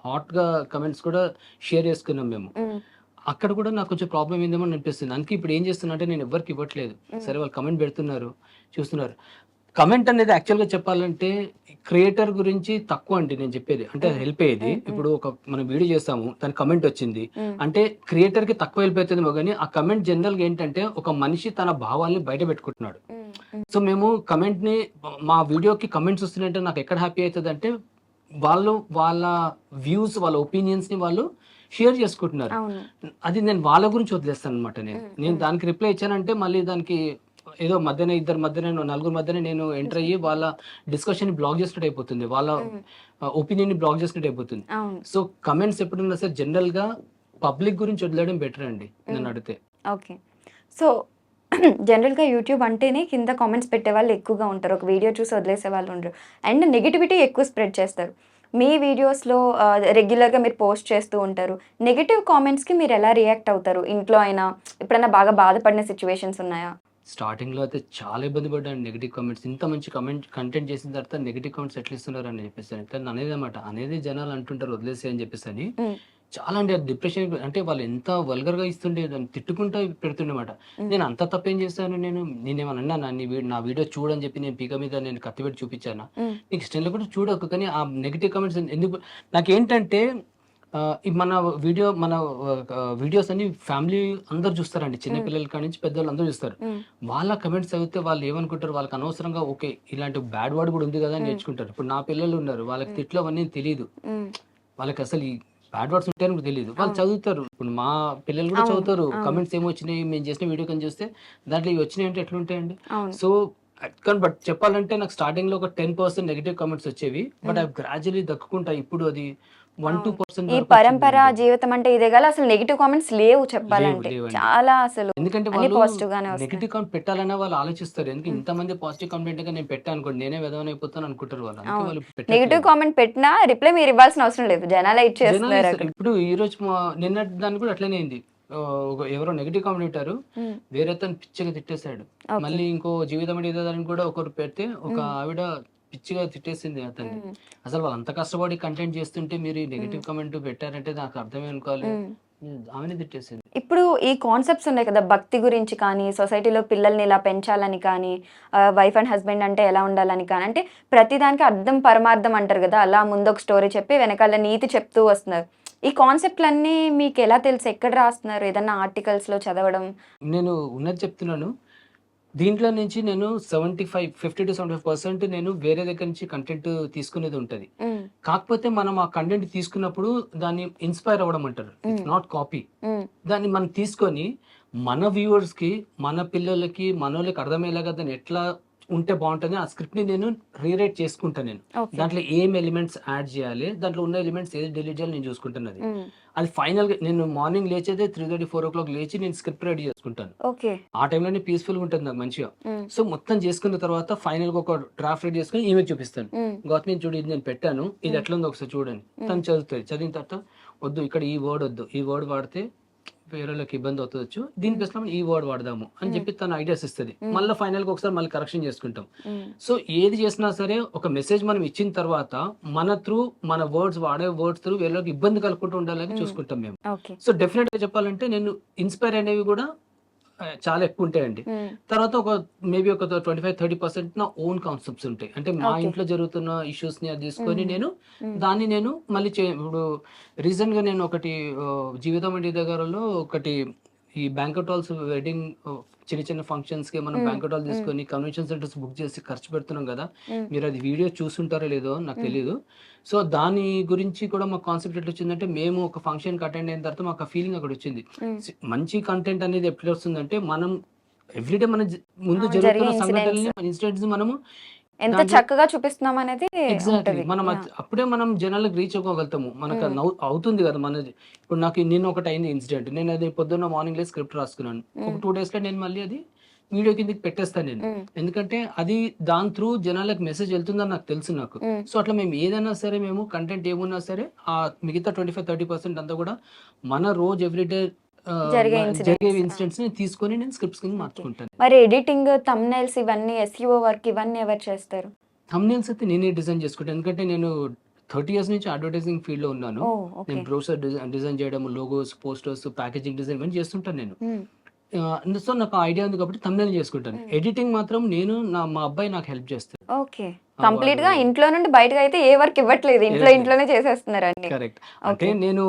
హాట్ గా కమెంట్స్ కూడా షేర్ చేసుకున్నాం మేము. ఉమ్, అక్కడ కూడా నాకు కొంచెం ప్రాబ్లం ఏందేమో అని అనిపిస్తుంది. అందుకే ఇప్పుడు ఏం చేస్తున్నా అంటే, నేను ఎవరికి ఇవ్వట్లేదు. ఉమ్, సరే వాళ్ళు కమెంట్ పెడుతున్నారు, చూస్తున్నారు. కమెంట్ అనేది యాక్చువల్గా చెప్పాలంటే క్రియేటర్ గురించి తక్కువ అండి నేను చెప్పేది, అంటే ఉమ్, హెల్ప్ అయ్యేది. ఉమ్, ఉమ్, ఇప్పుడు మనం వీడియో చేస్తాము, దాని కమెంట్ వచ్చింది ఉమ్, అంటే క్రియేటర్ కి తక్కువ హెల్ప్ అవుతుందేమో, కానీ ఆ కమెంట్ జనరల్ గా ఏంటంటే ఒక మనిషి తన భావాల్ని బయట పెట్టుకుంటున్నాడు. ఉమ్, ఉమ్, సో మేము కమెంట్ ని, మా వీడియోకి కమెంట్స్ వస్తున్నాయంటే నాకు ఎక్కడ హ్యాపీ అవుతుంది అంటే, వాళ్ళు వాళ్ళ వ్యూస్, వాళ్ళ ఒపీనియన్స్ ని వాళ్ళు షేర్ చేసుకుంటున్నారు. అవును. అది నేను వాళ్ళ గురించి వదిలేస్తాను అనమాట. నేను ఉమ్, నేను ఉమ్, దానికి రిప్లై ఇచ్చానంటే మళ్ళీ దానికి ఏదో మధ్యన ఇద్దరు మధ్యన నలుగురు మధ్యన నేను ఎంటర్ అయ్యి వాళ్ళ డిస్కషన్ బ్లాక్ చేసినట్టు అయిపోతుంది, వాళ్ళ ఉమ్, ఒపీనియన్ ని బ్లాక్ చేసినట్టు అయిపోతుంది. అవును. సో కమెంట్స్ ఎప్పుడైనా సరే జనరల్ గా పబ్లిక్ గురించి వదిలేయడం బెటర్ అండి నన్ను ఉమ్, అడిగితే. ఓకే. సో జనరల్గా యూట్యూబ్ అంటేనే కింద కామెంట్స్ పెట్టే వాళ్ళు ఎక్కువగా ఉంటారు, ఒక వీడియో చూసి వదిలేసే వాళ్ళు ఉండరు, అండ్ నెగిటివిటీ ఎక్కువ స్ప్రెడ్ చేస్తారు. మీ వీడియోస్లో రెగ్యులర్గా మీరు పోస్ట్ చేస్తూ ఉంటారు. నెగిటివ్ కామెంట్స్కి మీరు ఎలా రియాక్ట్ అవుతారు? ఇంట్లో అయినా ఎప్పుడైనా బాగా బాధపడిన సిచ్యువేషన్స్ ఉన్నాయా? స్టార్టింగ్ లో అయితే చాలా ఇబ్బంది పడ్డాను, నెగిటివ్ కామెంట్స్, ఇంత మంచి కంటెంట్ చేసిన తర్వాత నెగిటివ్ కామెంట్స్ ఎట్లా ఇస్తున్నారు అని చెప్పేసి అనేది అనమాట. అనేది జనాలు అంటుంటారు వదిలేసి అని చెప్పేసి అని, ఉమ్, చాలా అండి డిప్రెషన్. అంటే వాళ్ళు ఎంత వల్గర్ గా ఇస్తుండే, దాన్ని తిట్టుకుంటూ పెడుతుండేమాట. ఉమ్, నేను అంత తప్పేం చేశాను, నేనేమన్నా అన్నానా, నా వీడియో చూడని చెప్పి నేను పీక మీద నేను కత్తి పెట్టి చూపించాను, ఉమ్, నీకు ఇష్టం లేకుండా చూడకు. కానీ ఆ నెగిటివ్ కామెంట్స్ ఎందుకు, నాకేంటంటే మన వీడియోస్ అన్ని ఫ్యామిలీ అందరు చూస్తారండి, చిన్నపిల్లల కాడి నుంచి పెద్దవాళ్ళు అందరూ చూస్తారు. వాళ్ళ కమెంట్స్ చదివితే వాళ్ళు ఏమనుకుంటారు, వాళ్ళకి అనవసరంగా ఓకే ఇలాంటి బ్యాడ్ వర్డ్ కూడా ఉంది కదా అని నేర్చుకుంటారు. ఇప్పుడు నా పిల్లలు ఉన్నారు, వాళ్ళకి తిట్లు అవన్నీ తెలియదు, వాళ్ళకి అసలు ఈ బ్యాడ్ వర్డ్స్ ఉంటాయని కూడా తెలియదు, వాళ్ళు చదువుతారు. ఇప్పుడు మా పిల్లలు కూడా చదువుతారు, కమెంట్స్ ఏమొచ్చినాయి మేము చేసిన వీడియో కానీ చూస్తే దాంట్లో ఇవి వచ్చినాయి అంటే ఎట్లుంటాయండి. సో బట్ చెప్పాలంటే నాకు స్టార్టింగ్ లో ఒక 10% నెగిటివ్ కామెంట్స్ వచ్చేవి, బట్ అవి గ్రాడ్యువల్లీ దక్కుకుంటాయి. ఇప్పుడు అది 1-2% ఈ పరంపర జీవితం అంటే ఇదే కదా, అసలు నెగిటివ్ కామెంట్స్ లేవు చెప్పాలంటే, లేవండి. చాలా అసలు ఎందుకంటే అన్ని వాళ్ళు పాజిటివ్ గానే వస్తాయి. నెగిటివ్ కామెంట్ పెట్టాలన్నా వాళ్ళు ఆలోచిస్తారు, ఎందుకంటే ఇంతమంది పాజిటివ్ కామెంట్ గా నేను పెట్టాను అనుకోండి నేనే విధవనైపోతాను అనుకుంటారు వాళ్ళు, అందుకే వాళ్ళు నెగిటివ్ కామెంట్ పెట్టినా రిప్లై మీరు ఇవ్వాల్సిన అవసరం లేదు, జనాలే ఇచ్చేస్తున్నారు అక్కడ. ఇప్పుడు ఈ రోజు నిన్నటి దాన్ని కూడా అట్లనే అయింది. ఎవరో నెగిటివ్ కామెంట్ పెట్టారు, వేరే అతను పిచ్చిగా తిట్టేశాడు. మళ్ళీ ఇంకో జీవితం అని కూడా ఒకరు పెడితే ఒక ఆవిడ పిచ్చిగా తిట్టేసింది అతన్ని. అసలు వాళ్ళు అంత కష్టపడి కంటెంట్ చేస్తుంటే మీరు నెగిటివ్ కామెంట్ పెట్టారంటే నాకు అర్థమే అనుకోవాలి, ఆమెనే తిట్టేసింది. ఇప్పుడు ఈ కాన్సెప్ట్స్ ఉన్నాయి కదా, భక్తి గురించి కానీ, సొసైటీలో పిల్లల్ని ఇలా పెంచాలని కానీ, వైఫ్ అండ్ హస్బెండ్ అంటే ఎలా ఉండాలని కానీ, అంటే ప్రతిదానికి అర్థం పరమార్థం అంటారు కదా, అలా ముందు ఒక స్టోరీ చెప్పి వెనకాల నీతి చెప్తూ వస్తున్నారు. ఈ కాన్సెప్ట్లన్నీ మీకు ఎలా తెలుసు, ఎక్కడ రాస్తున్నారు, ఏదన్నా ఆర్టికల్స్లో చదవడం? నేను ఉన్నది చెప్తున్నాను, దీంట్లో నుంచి నేను 50-75% నేను వేరే దగ్గర నుంచి కంటెంట్ తీసుకునేది ఉంటది. కాకపోతే మనం ఆ కంటెంట్ తీసుకున్నప్పుడు దాన్ని ఇన్స్పైర్ అవ్వడం అంటారు, నాట్ కాపీ. దాన్ని మనం తీసుకొని మన వ్యూవర్స్ కి, మన పిల్లలకి, మనోళ్ళకి అర్థమయ్యేలాగా దాన్ని ఎట్లా ఉంటే బాగుంటుంది, ఆ స్క్రిప్ట్ ని నేను రీరైట్ చేసుకుంటాను. నేను దాంట్లో ఏం ఎలిమెంట్స్ యాడ్ చేయాలి, దాంట్లో ఉన్న ఎలిమెంట్స్ ఏది డిలీట్ చేయాలి నేను చూసుకుంటున్నది. అది ఫైనల్ గా నేను మార్నింగ్ లేచేదే 3:30-4 o'clock లేచి నేను స్క్రిప్ట్ రెడీ చేసుకుంటాను. ఆ టైంలోనే పీస్ఫుల్ గా ఉంటుంది నాకు మంచిగా. సో మొత్తం చేసుకున్న తర్వాత ఫైనల్ గా ఒక డ్రాఫ్ట్ రెడీ చేసుకుని ఈమె చూపిస్తాను, గౌతమి చూడు ఇది నేను పెట్టాను, ఇది ఎట్లా ఉందో ఒకసారి చూడండి. తను చదువుతుంది, చదివిన తర్వాత వద్దు ఇక్కడ ఈ వర్డ్ వద్దు, ఈ వర్డ్ వాడితే వేరేళ్ళకి ఇబ్బంది అవుతుంది, దీని బెస్ట్ ఈ వర్డ్ వాడదాము అని చెప్పి తన ఐడియాస్ ఇస్తుంది. మళ్ళీ ఫైనల్ గా ఒకసారి మళ్ళీ కరెక్షన్ చేసుకుంటాం. సో ఏది చేసినా సరే ఒక మెసేజ్ మనం ఇచ్చిన తర్వాత మన త్రూ, మన వర్డ్స్ వాడే వర్డ్స్ త్రూ వేరేళ్ళకి ఇబ్బంది కలుగుకుంటూ ఉండాలని చూసుకుంటాం మేము. సో డెఫినెట్ గా చెప్పాలంటే నేను ఇన్స్పైర్ అనేవి కూడా చాలా ఎక్కువ ఉంటాయండి. తర్వాత ఒక మేబీ ఒక 25-30% నా ఓన్ కాన్సెప్ట్స్ ఉంటాయి, అంటే మా ఇంట్లో జరుగుతున్న ఇష్యూస్ ని అది తీసుకొని దాన్ని నేను మళ్ళీ ఇప్పుడు రీసెంట్ గా నేను ఒకటి జీవితం ఇంటి దగ్గరలో ఒకటి ఈ బ్యాంకెట్ హాల్స్, వెడ్డింగ్ చిన్న చిన్న ఫంక్షన్స్ కి మనం బ్యాంకెట్ హాల్ తీసుకొని కన్వెన్షన్ సెంటర్స్ బుక్ చేసి ఖర్చు పెడుతున్నాం కదా, మీరు అది వీడియో చూసుంటారో లేదో నాకు తెలియదు. సో దాని గురించి కూడా మా కాన్సెప్ట్ ఎట్లా వచ్చిందంటే, మేము ఒక ఫంక్షన్ కి అటెండ్ అయిన తర్వాత మాకు ఆ ఫీలింగ్ అక్కడ వచ్చింది. మంచి కంటెంట్ అనేది ఎప్పుడు వస్తుందంటే, మనం ఎవ్రీడే మన ముందు జరుగుతున్న సంఘటనల్ని, మన ఇన్సిడెంట్స్ మనము ఎంత చక్కగా చూపిస్తున్నాం అనేది ఎగ్జాక్ట్లీ మనం అప్పుడే మనం జనాలకు రీచ్ అవ్వగలుగుతాము. మనకు అవుతుంది కదా మన. ఇప్పుడు నాకు నిన్న ఒకటి అయింది ఇన్సిడెంట్, నేను అది పొద్దున్న మార్నింగ్ స్క్రిప్ట్ రాసుకున్నాను, ఒక 2 days లో నేను మళ్ళీ అది వీడియో కిందకి పెట్టేస్తాను నేను, ఎందుకంటే అది దాని త్రూ జనాలకు మెసేజ్ వెళ్తుందని నాకు తెలుసు నాకు. సో అట్లా మేము ఏదైనా సరే, మేము కంటెంట్ ఏమున్నా సరే ఆ మిగతా 25-30% అంతా కూడా మన రోజు ఎవ్రీడే జరిగే ఇన్సిడెంట్స్ ని తీసుకొని నేను స్క్రిప్ట్స్ కింద మార్చుకుంటాను. మరి ఎడిటింగ్, థంబ్నెయిల్స్, ఇవన్నీ SEO వర్క్ ఇవన్నీ ఎవరు చేస్తారు? థంబ్నెయిల్స్ అయితే నేనే డిజైన్ చేసుకుంటాను, ఎందుకంటే నేను 30 years నుంచి అడ్వర్టైజింగ్ ఫీల్డ్ లో ఉన్నాను. నేను బ్రోషర్ డిజైన్ చేయడం, లోగోస్, పోస్టర్స్, ప్యాకేజింగ్ డిజైన్ ఇవన్నీ చేస్తుంటాను నేను. సో నాకు ఐడియా ఉంది కాబట్టి థంబ్నెయిల్ చేసుకుంటాను. ఎడిటింగ్ మాత్రం నేను మా అబ్బాయి నాకు హెల్ప్ చేస్తాడు. ఓకే, కంప్లీట్ గా ఇంట్లో నుండి బయటకు అయితే ఏ వర్క్ ఇవ్వట్లేదు, ఇంట్లోనే చేసేస్తున్నారు అన్ని. కరెక్ట్. అంటే నేను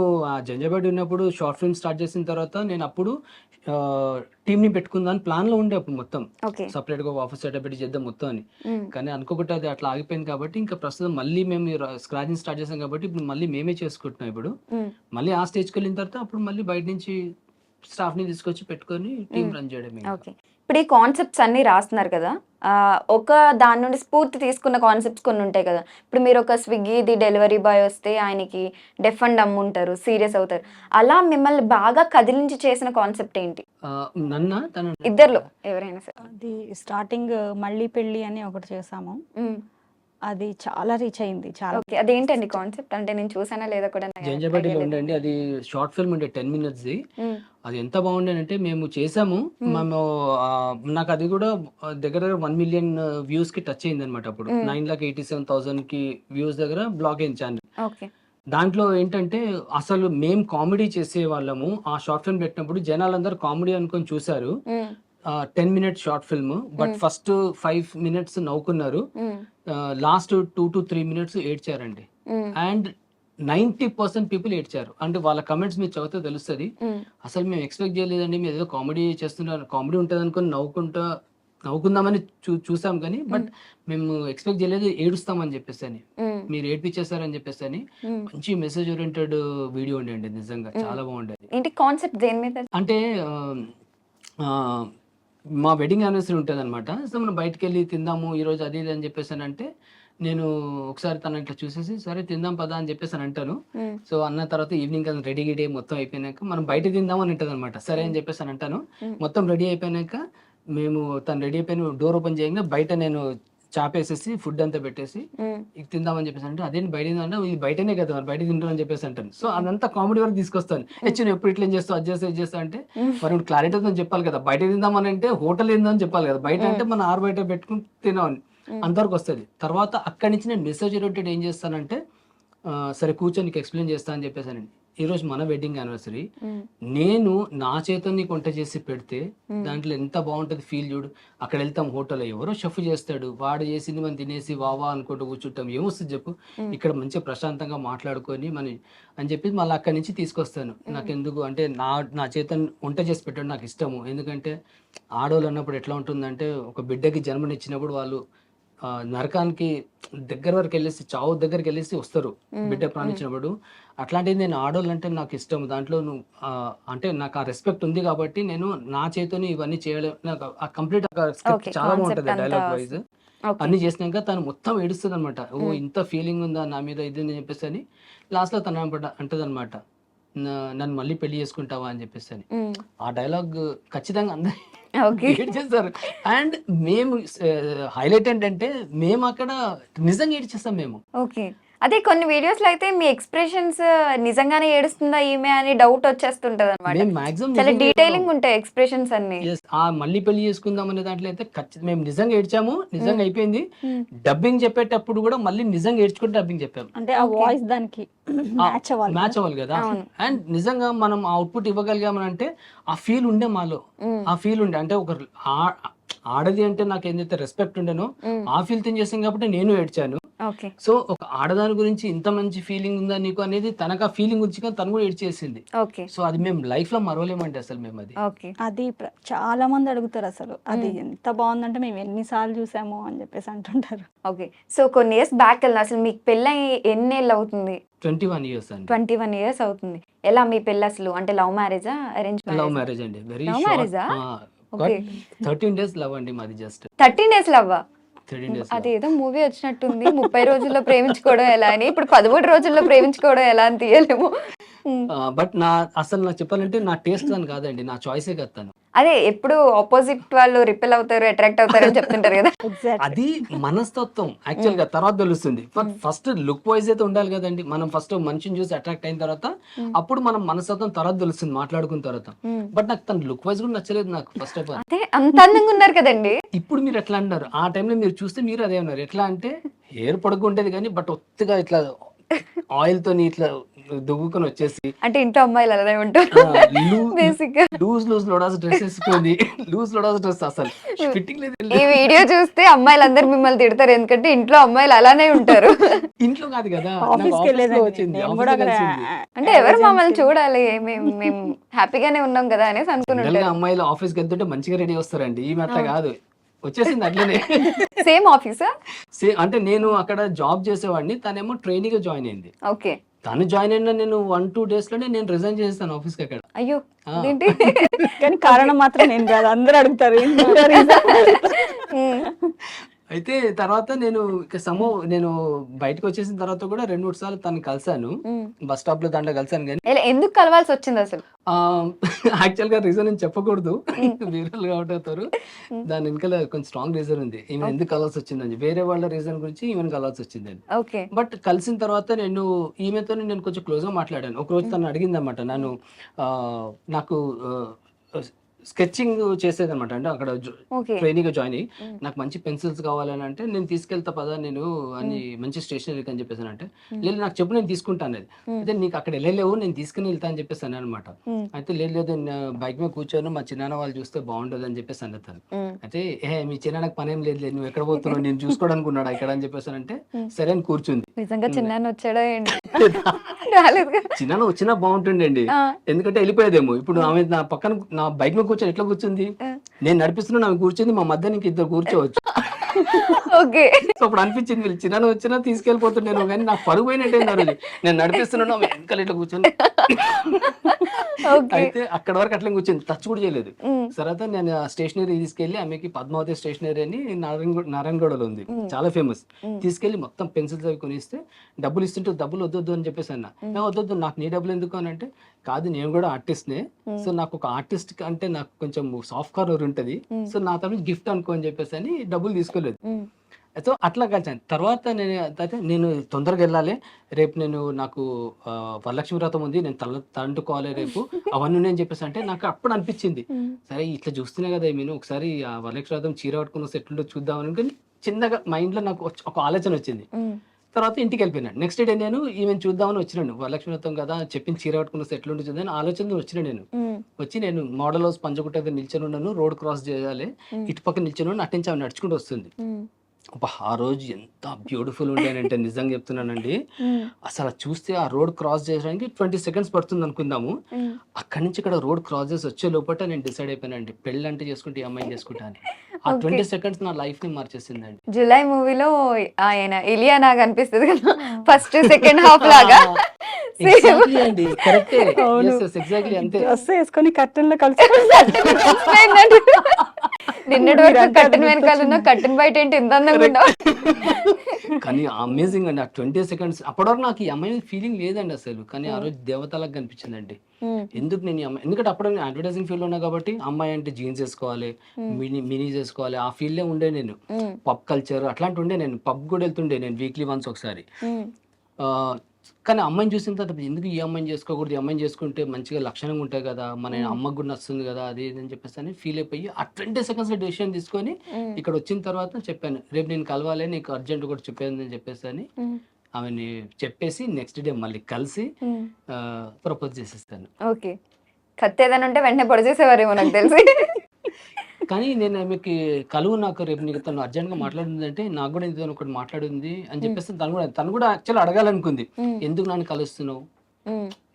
జంజాబాద్ ఉన్నప్పుడు షార్ట్ ఫిల్మ్ స్టార్ట్ చేసిన తర్వాత నేను అప్పుడు టీమ్ ని పెట్టుకుందాం ప్లాన్ లో ఉండే, అప్పుడు మొత్తం సపరేట్ గా ఆఫీస్ సెటప్ పెట్టి చేద్దాం మొత్తం అని. కానీ అనుకోకుండా అది అట్లా ఆగిపోయింది కాబట్టి ఇంకా ప్రస్తుతం మళ్ళీ మేము స్క్రాచింగ్ స్టార్ట్ చేసాం కాబట్టి ఇప్పుడు మళ్ళీ మేమే చేసుకుంటున్నాం. ఇప్పుడు మళ్ళీ ఆ స్టేజ్కి వెళ్ళిన తర్వాత అప్పుడు మళ్ళీ బయట నుంచి స్టాఫ్ ని తీసుకొచ్చి పెట్టుకొని టీమ్ రన్ చేయడమే. ఇప్పుడు ఈ కాన్సెప్ట్స్ అన్ని రాస్తున్నారు కదా, ఒక దాని నుండి స్ఫూర్తి తీసుకున్న కాన్సెప్ట్స్ కొన్ని ఉంటాయి కదా. ఇప్పుడు మీరు ఒక స్విగ్గీది డెలివరీ బాయ్ వస్తే ఆయనకి డెఫ్ అండ్ డమ్ ఉంటారు, సీరియస్ అవుతారు, అలా మిమ్మల్ని బాగా కదిలించి చేసిన కాన్సెప్ట్ ఏంటి? ఇద్దర్లో ఎవరైనా సరే. అది స్టార్టింగ్ మళ్ళీ పెళ్ళి అని ఒకటి చేసాము, అది చాలా రీచ్ అయింది. చాలా. అదేంటండి కాన్సెప్ట్? అంటే నేను చూసానా లేదా కూడా. జంజాబాటిలో ఉండండి, అది షార్ట్ ఫిల్మ్ ఉండే 10 minutes. అది ఎంత బాగుండేనంటే మేము చేసాము, మేము నాకు అది కూడా దగ్గర 1 million views కి టచ్ అయింది అనమాట. అప్పుడు 9,87,000 కి వ్యూస్ దగ్గర బ్లాగ్ అయింది ఛానల్. దాంట్లో ఏంటంటే అసలు మేము కామెడీ చేసే వాళ్ళము, ఆ షార్ట్ ఫిల్మ్ పెట్టినప్పుడు జనాలందరూ కామెడీ అనుకొని చూసారు. 10 minutes short film, but first 5 minutes నవ్వుకున్నారు, లాస్ట్ 2 to 3 minutes ఏడ్చారండి. అండ్ 90% పీపుల్ ఏడ్చారు. అంటే వాళ్ళ కమెంట్స్ మీరు చదివితే తెలుస్తుంది. అసలు మేము ఎక్స్పెక్ట్ చేయలేదండి, మీరు ఏదో కామెడీ చేస్తున్నారు, కామెడీ ఉంటుంది అనుకుని నవ్వుకుందామని చూసాం కానీ బట్ మేము ఎక్స్పెక్ట్ చేయలేదు ఏడుస్తామని చెప్పేసి అని, మీరు ఏడ్పించేస్తారని చెప్పేసి అని. మంచి మెసేజ్ ఓరియంటెడ్ వీడియో ఉండండి, నిజంగా చాలా బాగుండేది. ఏంటి కాన్సెప్ట్ దేని మీద? అంటే మా వెడ్డింగ్ యానివర్సరీ ఉంటుంది అనమాట. సో మనం బయటకు వెళ్ళి తిందాము ఈరోజు అది ఇది అని చెప్పేసి అని అంటే, నేను ఒకసారి తను ఇట్లా చూసేసి సరే తిందాం పదా అని చెప్పేసి అని అంటాను. సో అన్న తర్వాత ఈవినింగ్ అది రెడీ గిడీ మొత్తం అయిపోయినాక మనం బయట తిందాం అని ఉంటుంది అనమాట. సరే అని చెప్పేసి అని అంటాను. మొత్తం రెడీ అయిపోయినాక తను రెడీ అయిపోయిన డోర్ ఓపెన్ చేయగా బయట నేను చాపేసేసి ఫుడ్ అంతా పెట్టేసి ఇక తిందామని చెప్పేసి అంటే, అదేంటి బయట అంటే ఇది బయటనే కదా మరి బయట తింటాను అని చెప్పేసి అంటాను. సో అదంతా కామెడీ వరకు తీసుకొస్తాను. నువ్వు ఎప్పుడు ఇట్లా చేస్తావు, అది చేస్తా అంటే మరి క్లారిటీతో చెప్పాలి కదా, బయట తిందామని అంటే హోటల్ ఏందని చెప్పాలి కదా, బయట అంటే మనం ఆరు బయట పెట్టుకుని తినామని అంతవరకు వస్తుంది. తర్వాత అక్కడి నుంచి నేను మెసేజ్ ఓరియంటెడ్ ఏం చేస్తానంటే, సరే కూర్చొని నీకు ఎక్స్ప్లెయిన్ చేస్తా అని చెప్పేసానండి. ఈరోజు మన వెడ్డింగ్ యానివర్సరీ, నేను నా చేతో నీకు వంట చేసి పెడితే దాంట్లో ఎంత బాగుంటుంది ఫీల్ చూడు. అక్కడ వెళ్తాం హోటల్లో ఎవరో షెఫ్ చేస్తాడు, వాడు చేసింది మనం తినేసి వావా అనుకుంటూ కూర్చుంటాం, ఏమొస్తుంది చెప్పు. ఇక్కడ మంచిగా ప్రశాంతంగా మాట్లాడుకొని అని చెప్పి మళ్ళీ అక్కడి నుంచి తీసుకొస్తాను. నాకు ఎందుకు అంటే నా చేత వంట చేసి పెట్టడం నాకు ఇష్టము. ఎందుకంటే ఆడవాళ్ళు అన్నప్పుడు ఎట్లా ఉంటుందంటే, ఒక బిడ్డకి జన్మనిచ్చినప్పుడు వాళ్ళు నరకానికి దగ్గర వరకు వెళ్ళేసి, చావు దగ్గరికి వెళ్ళేసి వస్తారు బిడ్డ ప్రాణించినప్పుడు. అట్లాంటిది నేను ఆడవాళ్ళు అంటే నాకు ఇష్టం. దాంట్లో అంటే నాకు ఆ రెస్పెక్ట్ ఉంది కాబట్టి నేను నా చేతోని ఇవన్నీ చేయడం, నాకు ఆ కంప్లీట్ చాలా బాగుంటుంది డైలాగ్ వైజ్. అన్ని చేసినాక తను మొత్తం ఏడుస్తుంది అనమాట. ఓ ఇంత ఫీలింగ్ ఉందా నా మీద ఇది అని చెప్పేసి అని. లాస్ట్ లో తను అంటది అనమాట, నన్ను మళ్ళీ పెళ్లి చేసుకుంటావా అని చెప్పేసి అని. ఆ డైలాగ్ ఖచ్చితంగా అందరూ ఏడ్చేస్తారు. అండ్ మేము హైలైట్ ఏంటంటే మేము అక్కడ నిజంగా ఏడ్చేస్తాం మేము. ఓకే, అదే కొన్ని వీడియోస్ లో అయితే మీ ఎక్స్ప్రెషన్స్ నిజంగానే ఏడుస్తుందా ఈమె అని డౌట్ వచ్చేస్తుంటది అనమాట. మేము మాక్సిమం చాలా డీటెయిలింగ్ ఉంటాయి ఎక్స్ప్రెషన్స్ అన్ని. ఆ మళ్ళీ పెళ్లి చేసుకుందాం అనే దాంట్లో అయితే మేము నిజంగా ఏడ్చాము, నిజంగా అయిపోయింది. డబ్బింగ్ చెప్పేటప్పుడు కూడా మళ్ళీ నిజంగా ఏడ్చుకుంటే డబ్బింగ్ చెప్పాము. అంటే ఆ వాయిస్ దానికి మ్యాచ్ అవ్వాలి కదా. అండ్ నిజంగా మనం అవుట్పుట్ ఇవ్వగలిగామనంటే ఆ ఫీల్ ఉండే మాలో, ఆ ఫీల్ ఉండే అంటే ఒక ఆడది అంటే నాకు ఏదైతే రెస్పెక్ట్ ఉండేనో ఆ ఫీల్ థింగ్ చేసాం కాబట్టి నేను ఏడ్చాను. సో ఒక ఆడదాని గురించి ఇంత మంచి ఫీలింగ్ ఉందా నీకు అనేది తనకు ఆ ఫీలింగ్ వచ్చి తను కూడా ఏడ్చేసింది. సో అది మేము లైఫ్ లో మరవలేమండి అసలు మేము అది చాలా మంది అడుగుతారు అసలు అది ఎంత బాగుందంటే మేము ఎన్నిసార్లు చూసాము అని చెప్పేసి అంటుంటారు. ఓకే, సో కొన్ని ఇయర్స్ బ్యాక్ వెళ్ళిన అసలు మీకు పెళ్ళి ఎన్నేళ్ళు అవుతుంది? 21 years అండి. 21 years అవుతుంది. ఎలా మీ పెళ్ళి అసలు? అంటే లవ్ మ్యారేజా అరేంజ్ మ్యారేజ్ అండి. వెరీ లవ్ మ్యారేజా? 13 days లవ్ అండి మాది. జస్ట్ 13 days లవ్వా? అదేదో మూవీ వచ్చినట్టుంది, 30 రోజుల్లో ప్రేమించుకోవడం ఎలా అని. ఇప్పుడు 13 రోజుల్లో ప్రేమించుకోవడం ఎలా అని తీయలేము. బట్ అసలు నాకు చెప్పాలంటే నా టేస్ట్ అని కాదండి, నా చాయిసే కదా. అదే ఎప్పుడు ఆపోజిట్ వాళ్ళు రిపెల్ అవుతారు, అట్రాక్ట్ అవుతారు అని చెప్తుంటారు కదా. అది మనస్తత్వం యాక్చువల్ గా తర్వాత తెలుస్తుంది. ఫస్ట్ లుక్ వైజ్ అయితే ఉండాలి కదండి. మనం ఫస్ట్ మనిషిని చూసి అట్రాక్ట్ అయిన తర్వాత అప్పుడు మనం మనస్తత్వం తర్వాత తెలుస్తుంది మాట్లాడుకున్న తర్వాత. బట్ నాకు తన లుక్ వైజ్ కూడా నచ్చలేదు నాకు ఫస్ట్ ఆఫ్ ఆల్. అదే అంత అందంగా ఉన్నారు కదండి. ఇప్పుడు మీరు ఎట్లా అన్నారు, ఆ టైంలో మీరు చూస్తే మీరు అదే ఉన్నారు. ఎట్లా అంటే హెయిర్ పొడుగుంటేది కానీ బట్ ఒత్తిగా ఇట్లా ఆయిల్ తోని ఇట్లా దువ్వుకొని వచ్చేసి, అంటే ఇంట్లో అమ్మాయిలు అలానే ఉంటారు బేసిక్ గా. లూజ్ లోడాస్ డ్రెస్ వేసుకుంది, లూజ్ లోడాస్ డ్రెస్ అసలు ఫిట్టింగ్ లేదు. ఈ వీడియో చూస్తే అమ్మాయిలు అందరు మిమ్మల్ని తిడతారు, ఎందుకంటే ఇంట్లో అమ్మాయిలు అలానే ఉంటారు. ఇంట్లో కాదు కదా, వచ్చింది. అంటే ఎవరు మమ్మల్ని చూడాలి, మేము హ్యాపీగానే ఉన్నాం కదా అనేసి అనుకున్నాను. అమ్మాయిలు ఆఫీస్కి వెళ్తుంటే మంచిగా రెడీ వస్తారండి, ఈ అట్లా కాదు. వచ్చేసింది అట్లనే. సేమ్ ఆఫీసా? అంటే నేను అక్కడ జాబ్ చేసేవాడిని, తనేమో ట్రైనింగ్ జాయిన్ అయింది. ఓకే, తను జాయిన్ అయిన నేను 1-2 days లోనే నేను రిజైన్ చేస్తాను ఆఫీస్ కి అక్కడ. అయ్యో, కానీ కారణం మాత్రం నేను కాదు, అందరూ అడుగుతారు. అయితే తర్వాత నేను బయటకు వచ్చేసిన తర్వాత కూడా 2-3 సార్లు తను కలిసాను, బస్ స్టాప్ లో దాంట్లో కలిసాను. కానీ ఎందుకు కలవాల్సి వచ్చింది అసలు? యాక్చువల్ గా రీజన్ నేను చెప్పకూడదు, వీరలు అవుట్ అవుతారు. దాని వెనకాల కొంచెం స్ట్రాంగ్ రీజన్ ఉంది. ఈమె ఎందుకు కలవాల్సి వచ్చిందని, వేరే వాళ్ళ రీజన్ గురించి ఈమెను కలవాల్సి వచ్చిందని. బట్ కలిసిన తర్వాత ఈమెతో నేను కొంచెం క్లోజ్ గా మాట్లాడాను. ఒక రోజు తను అడిగింది అనమాట, నాకు స్కెచింగ్ చేసేది అనమాట. అంటే అక్కడ ట్రైనింగ్ జాయిన్ అయ్యి నాకు మంచి పెన్సిల్స్ కావాలని అంటే, నేను తీసుకెళ్తా పదా నేను అని మంచి స్టేషనరీ అని చెప్పేసాను. అంటే లేదు నాకు చెప్పు నేను తీసుకుంటాను అది. అయితే నీకు అక్కడ వెళ్ళలేవు, నేను తీసుకుని వెళ్తా అని చెప్పేసాను అనమాట. అయితే లేదు బైక్ మీద కూర్చొని మా చిన్న వాళ్ళు చూస్తే బాగుంటుంది అని చెప్పేసి అన్నతాను. అయితే మీ చిన్న పని ఏం లేదు, నువ్వు ఎక్కడ పోతున్నావు నేను చూసుకోవడానికి ఉన్నాడు ఇక్కడ అని చెప్పేసానంటే సరే అని కూర్చుంది. నిజంగా చిన్న వచ్చాడో ఏంటి రాలేదు కదా. చిన్న వచ్చినా బాగుంటుండండి, ఆ, ఎందుకంటే వెళ్ళిపోయేదేమో. ఇప్పుడు ఆమె నా పక్కన నా బైక్ మీద కూర్చొని ఎట్లా కూర్చుంది, నేను నడిపిస్తున్నా ఆమె కూర్చుంది, మా మధ్య ఇంక ఇద్దరు కూర్చోవచ్చు. ఓకే. సో అప్పుడు అనిపించింది వీళ్ళు చిన్న వచ్చినా తీసుకెళ్ళిపోతుండేను, కానీ నాకు పరుగు పోయినట్టే ఆ రోజు. నేను నడిపిస్తున్నాను, ఆమె వెనకాల ఇట్లా కూర్చొని. ఓకే. అయితే అక్కడ వరకు అట్లా కూర్చొని టచ్ కూడా చేయలేదు. ఉమ్, తర్వాత నేను స్టేషనరీ తీసుకెళ్లి ఆమెకి పద్మావతి స్టేషనరీ అని నారాయణగూడలో ఉంది, చాలా ఫేమస్. తీసుకెళ్లి మొత్తం పెన్సిల్స్ అవి కొనిస్తే డబ్బులు ఇస్తుంటే డబ్బులు వద్దొద్దు అని చెప్పేసి అన్న. వద్దొద్దు, నాకు నీ డబ్బులు ఎందుకు అని అంటే, కాదు నేను కూడా ఆర్టిస్ట్నే, సో నాకు ఒక ఆర్టిస్ట్ అంటే నాకు కొంచెం సాఫ్ట్ కార్నర్ ఉంటుంది, సో నా తరఫు గిఫ్ట్ అనుకో అని చెప్పేసి అని డబ్బులు తీసుకోలేదు. ఉమ్, సో అట్లా కలిసాను. తర్వాత నేను తొందరగా వెళ్ళాలి, రేపు నాకు వరలక్ష్మి వ్రతం ఉంది, నేను తండుకోవాలి రేపు, అవన్నీ నేను చెప్పేసి అంటే నాకు అప్పుడు అనిపించింది, సరే ఇట్లా చూస్తున్నా కదా నేను ఒకసారి ఆ వరలక్ష్మి వ్రతం చీర కట్టుకున్న సెట్లు చూద్దాం అనుకుని చిన్నగా మైండ్లో నాకు ఒక ఆలోచన వచ్చింది. ఉమ్, తర్వాత ఇంటికి వెళ్ళిపోయినాను. నెక్స్ట్ డే నేను ఈవెన్ చూద్దామని వచ్చినాను, వరలక్ష్మి వ్రతం కదా చెప్పిన చీర కట్టుకున్న సెట్లు ఉంటుంది చూద్దాం ఆలోచన వచ్చిన నేను. ఉమ్, వచ్చి నేను మోడల్ హౌస్ పంచగుట్ట దగ్గర నిల్చొని ఉన్నాను, రోడ్ క్రాస్ చేయాలి, ఇటుపక్క నిల్చొని ఉన్నాను, అట్టించి ఆమె నడుచుకుంటూ వస్తుంది. ఉమ్, అబ్బా, ఆ రోజు ఎంత బ్యూటిఫుల్ ఉండేనంటే నిజంగా చెప్తున్నానండి, ఉమ్, అసలు అది చూస్తే ఆ రోడ్ క్రాస్ చేయడానికి 20 seconds పడుతుంది అనుకుందాము. ఉమ్. అక్కడి నుంచి ఇక్కడ రోడ్ క్రాస్ చేసి వచ్చే లోపల నేను డిసైడ్ అయిపోయానండి, పెళ్ళి అంటే చేసుకుంటే ఈ అమ్మాయిని చేసుకుంటా అని. ఆ 20 seconds నా లైఫ్ ని మార్చేసిందండి. జులై మూవీలో ఆయన ఇలియానా కనిపిస్తుంది కదా, ఫస్ట్ సెకండ్ హాఫ్ లాగా. Exactly అండి, కరెక్టే. Yes, yes, exactly అంతే. డ్రెస్ వేసుకొని కర్టెన్ లో కలిసి నిన్నటి వరకు కట్టన్ వెనకాల ఉన్న కట్టన్ బయట ఏంటి ఇంత అందంగా ఉన్నావు. కానీ అమేజింగ్ అండి ఆ 20 seconds. అప్పటివరకు నాకు ఈ అమ్మాయి ఫీలింగ్ లేదండి అసలు, కానీ ఆ రోజు దేవతలకు కనిపించిందండి. ఎందుకు నేను ఈ అమ్మాయి, ఎందుకంటే అప్పుడు నేను అడ్వర్టైజింగ్ ఫీల్డ్ ఉన్నా కాబట్టి అమ్మాయి అంటే జీన్స్ వేసుకోవాలి, మినీస్ వేసుకోవాలి, ఆ ఫీల్డే ఉండే నేను. పబ్ కల్చర్ అట్లాంటి ఉండే, నేను పబ్ కూడా వెళ్తుండే నేను వీక్లీ వన్స్ ఒకసారి. ఆ, కానీ అమ్మాయిని చూసిన తర్వాత ఎందుకు ఈ అమ్మాయిని చేసుకోకూడదు, ఈ అమ్మాయిని చేసుకుంటే మంచిగా లక్షణంగా ఉంటాయి కదా, మన అమ్మకు కూడా నచ్చుతుంది కదా, అది ఇది అని చెప్పేసి అని ఫీల్ అయిపోయి ఆ 20 seconds డెసిషన్ తీసుకొని ఇక్కడ వచ్చిన తర్వాత చెప్పాను, రేపు నేను కలవాలి, నీకు అర్జెంట్ కూడా చెప్పాను అని చెప్పేసి అని ఆమెని చెప్పేసి నెక్స్ట్ డే మళ్ళీ కలిసి ప్రపోజ్ చేసేస్తాను. ఓకే. కత్తి ఏదైనా ఉంటే వెంటనే పొడి చేసేవారేమో నాకు తెలిసి. కానీ నేను ఆమెకి కలువు, నాకు రేపు నీకు తను అర్జెంట్గా మాట్లాడిందంటే నాకు కూడా ఇంత ఒకటి మాట్లాడింది అని చెప్పేసి తను కూడా యాక్చువల్లీ అడగాలనుకుంది, ఎందుకు నన్ను కలుస్తున్నావు,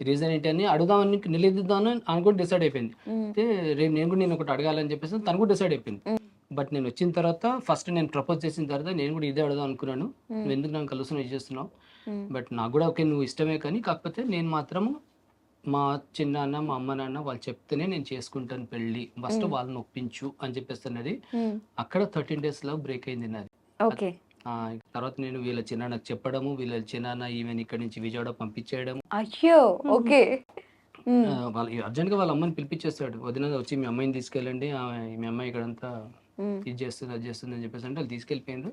రీజన్ ఏంటి అని అడుగుదామని నిలదీద్దామని అని కూడా డిసైడ్ అయిపోయింది. అయితే రేపు నేను ఒకటి అడగాలని చెప్పేసి తను కూడా డిసైడ్ అయిపోయింది. బట్ నేను వచ్చిన తర్వాత ఫస్ట్ నేను ప్రపోజ్ చేసిన తర్వాత నేను కూడా ఇదే అడదాం అనుకున్నాను, నువ్వు ఎందుకు నన్ను కలుస్తున్నావు, ఇది చేస్తున్నావు, బట్ నాకు కూడా ఓకే నువ్వు ఇష్టమే, కానీ కాకపోతే నేను మాత్రము మా చిన్నాన్న మా అమ్మ నాన్న వాళ్ళు చెప్తేనే నేను చేసుకుంటాను పెళ్ళి, ఫస్ట్ వాళ్ళని ఒప్పించు అని చెప్పేస్తున్నది. అక్కడ 13 days లో బ్రేక్ అయింది నాది. ఓకే. తర్వాత నేను వీళ్ళ చిన్నాన్నకు చెప్పడము, వీళ్ళ చిన్నాన్న ఈమెను ఇక్కడ నుంచి విజయవాడ పంపించేయడం. అయ్యో. ఓకే. వాళ్ళు అర్జెంట్గా వాళ్ళ అమ్మని పిలిపించేస్తాడు, వదిన వచ్చి మీ అమ్మాయిని తీసుకెళ్ళండి, మీ అమ్మాయి ఇక్కడంతా ఇది చేస్తుంది అది చేస్తుంది అని చెప్పేసి అంటే వాళ్ళు తీసుకెళ్ళిపోయిండ్రు.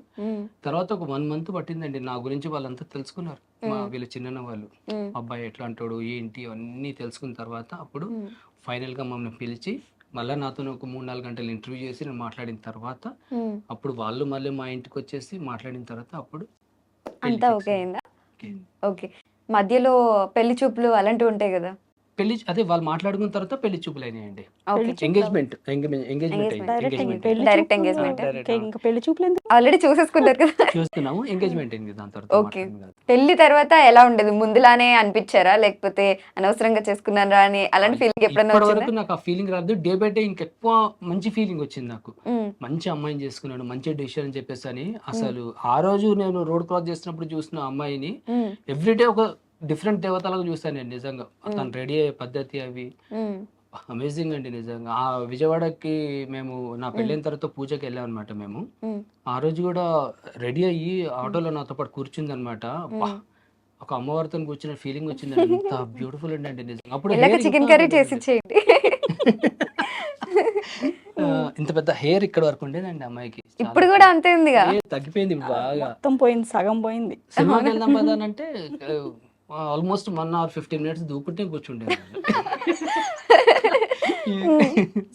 తర్వాత ఒక 1 month పట్టిందండి, నా గురించి వాళ్ళంతా తెలుసుకున్నారు, వీళ్ళ చిన్న వాళ్ళు, అబ్బాయి ఎట్లా అంటాడు ఏంటి అవన్నీ తెలుసుకున్న తర్వాత అప్పుడు ఫైనల్ గా మమ్మల్ని పిలిచి మళ్ళీ నాతో ఒక 3-4 గంటలు ఇంటర్వ్యూ చేసి నేను మాట్లాడిన తర్వాత అప్పుడు వాళ్ళు మళ్ళీ మా ఇంటికి వచ్చేసి మాట్లాడిన తర్వాత అప్పుడు అంతా ఓకే అయిందా? ఓకే. మధ్యలో పెళ్లి చూపులు అలాంటివి ఉంటాయి కదా, పెళ్లి అదే వాళ్ళు మాట్లాడుకున్న తర్వాత పెళ్లి చూపులు అయినాయండి. ఓకే. Engagement direct engagement. ఇంకా పెళ్లి చూపులు ఎందుకు? ఆల్రెడీ చూసేసుకున్నారు కదా. చూస్తున్నాము, ఎంగేజ్మెంట్ అయింది దాని తర్వాత. ఓకే. పెళ్లి తర్వాత ఎలా ఉండేది, ముందులానే అనిపించారా లేకపోతే అనవసరంగా చేసుకున్నారా అని అలాంటి ఫీలింగ్ ఎప్పుడైనా ఇప్పటి వచ్చిందా? వరకు నాకు ఆ ఫీలింగ్ రాదు, డే బై డే ఇంకెక్కువ మంచి ఫీలింగ్ వచ్చింది నాకు. మంచి అమ్మాయిని చేసుకున్నాను, మంచి డెసిషన్ అని చెప్పేసి అని. అసలు ఆ రోజు నేను రోడ్ క్రాస్ చేసినప్పుడు చూసిన అమ్మాయిని ఎవ్రీడే ఒక డిఫరెంట్ దేవతలకు చూస్తాను నేను నిజంగా. తను రెడీ అయ్యే పద్ధతి అవి అమేజింగ్ అండి నిజంగా. ఆ విజయవాడకి మేము నా పెళ్ళైన తర్వాత పూజకి వెళ్ళాం అనమాట మేము. ఆ రోజు కూడా రెడీ అయ్యి ఆటోలో నాతో పాటు కూర్చుంది అనమాట. ఒక అమ్మవారితో కూర్చున్న ఫీలింగ్ వచ్చింది, ఎంత బ్యూటిఫుల్ అండి నిజంగా. అప్పుడు చికెన్ కర్రీ చేసి ఇచ్చేయండి. ఇంత పెద్ద హెయిర్ ఇక్కడ వరకు ఉండేదండి అమ్మాయికి. ఇప్పుడు కూడా అంతే ఉందిగా? తగ్గిపోయింది బాగా, మొత్తం పోయింది, సగం పోయింది. సినిమాకి వెళ్దాం కదా అంటే ఆల్మోస్ట్ 1 hour 15 minutes దూకుంటే కూర్చుండేది.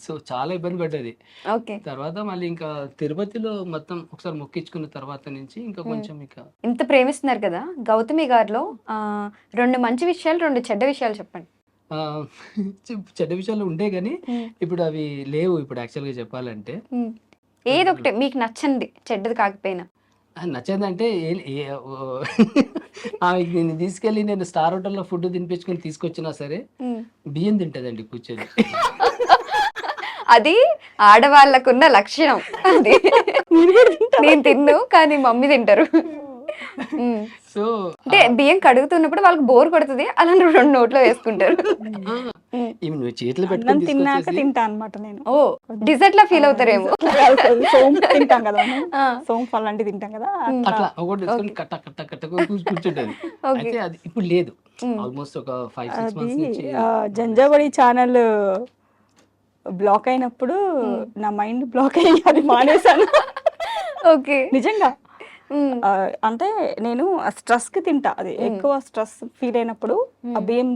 సో చాలా ఇబ్బంది పడ్డది. ఓకే. తర్వాత మళ్ళీ ఇంకా తిరుపతిలో మొత్తం ఒకసారి మొక్కించుకున్న తర్వాత నుంచి ఇంకా కొంచెం ఇంకా ఇంత ప్రేమిస్తున్నారు కదా, గౌతమి గారిలో 2 మంచి విషయాలు 2 చెడ్డ విషయాలు చెప్పండి. చెడ్డ విషయాలు ఉండే కానీ ఇప్పుడు అవి లేవు ఇప్పుడు యాక్చువల్గా చెప్పాలంటే. ఏదొకటి మీకు నచ్చండి, చెడ్డది కాకపోయినా. నచ్చేదంటే ఆమెకి నేను తీసుకెళ్ళి నేను స్టార్ హోటల్లో ఫుడ్ తినిపించుకొని తీసుకొచ్చినా సరే బియ్యం తింటదండి కూర్చొని. అది ఆడవాళ్ళకున్న లక్షణం అది. నేను తిన్ను కానీ మమ్మీ తింటారు. ఉమ్. సో అంటే బియ్యం కడుగుతున్నప్పుడు వాళ్ళకి బోర్ కొడుతుంది, అలా 2 నోట్లో వేసుకుంటారు. ఇవి నువ్వు చేతులు అన్నం పెట్టుకొని తిన్నాక తీసుకొచ్చేసి తింటా అనమాట నేను. ఓ డిజర్ట్ లా ఫీల్ అవుతారేమో. సోంపు తింటాం కదా మనం. ఆ. సోంపు అలాంటివి తింటాం కదా అట్లా. అట్లా ఒకటి తీసుకొని కట్ట కట్ట కట్ట కూర్చుంటది. ఓకే. అయితే అది ఇప్పుడు లేదు. ఆల్మోస్ట్ ఒక 5-6 అది మంత్స్ నుంచి జంజాబడి ఛానల్ బ్లాక్ అయినప్పుడు నా మైండ్ బ్లాక్ అయ్యి అది మానేశాను. ఓకే. నిజంగా ఉమ్. అంటే నేను స్ట్రెస్ కి తింటా. అది ఎక్కువ స్ట్రెస్ ఫీల్ అయినప్పుడు ఆ బియ్యం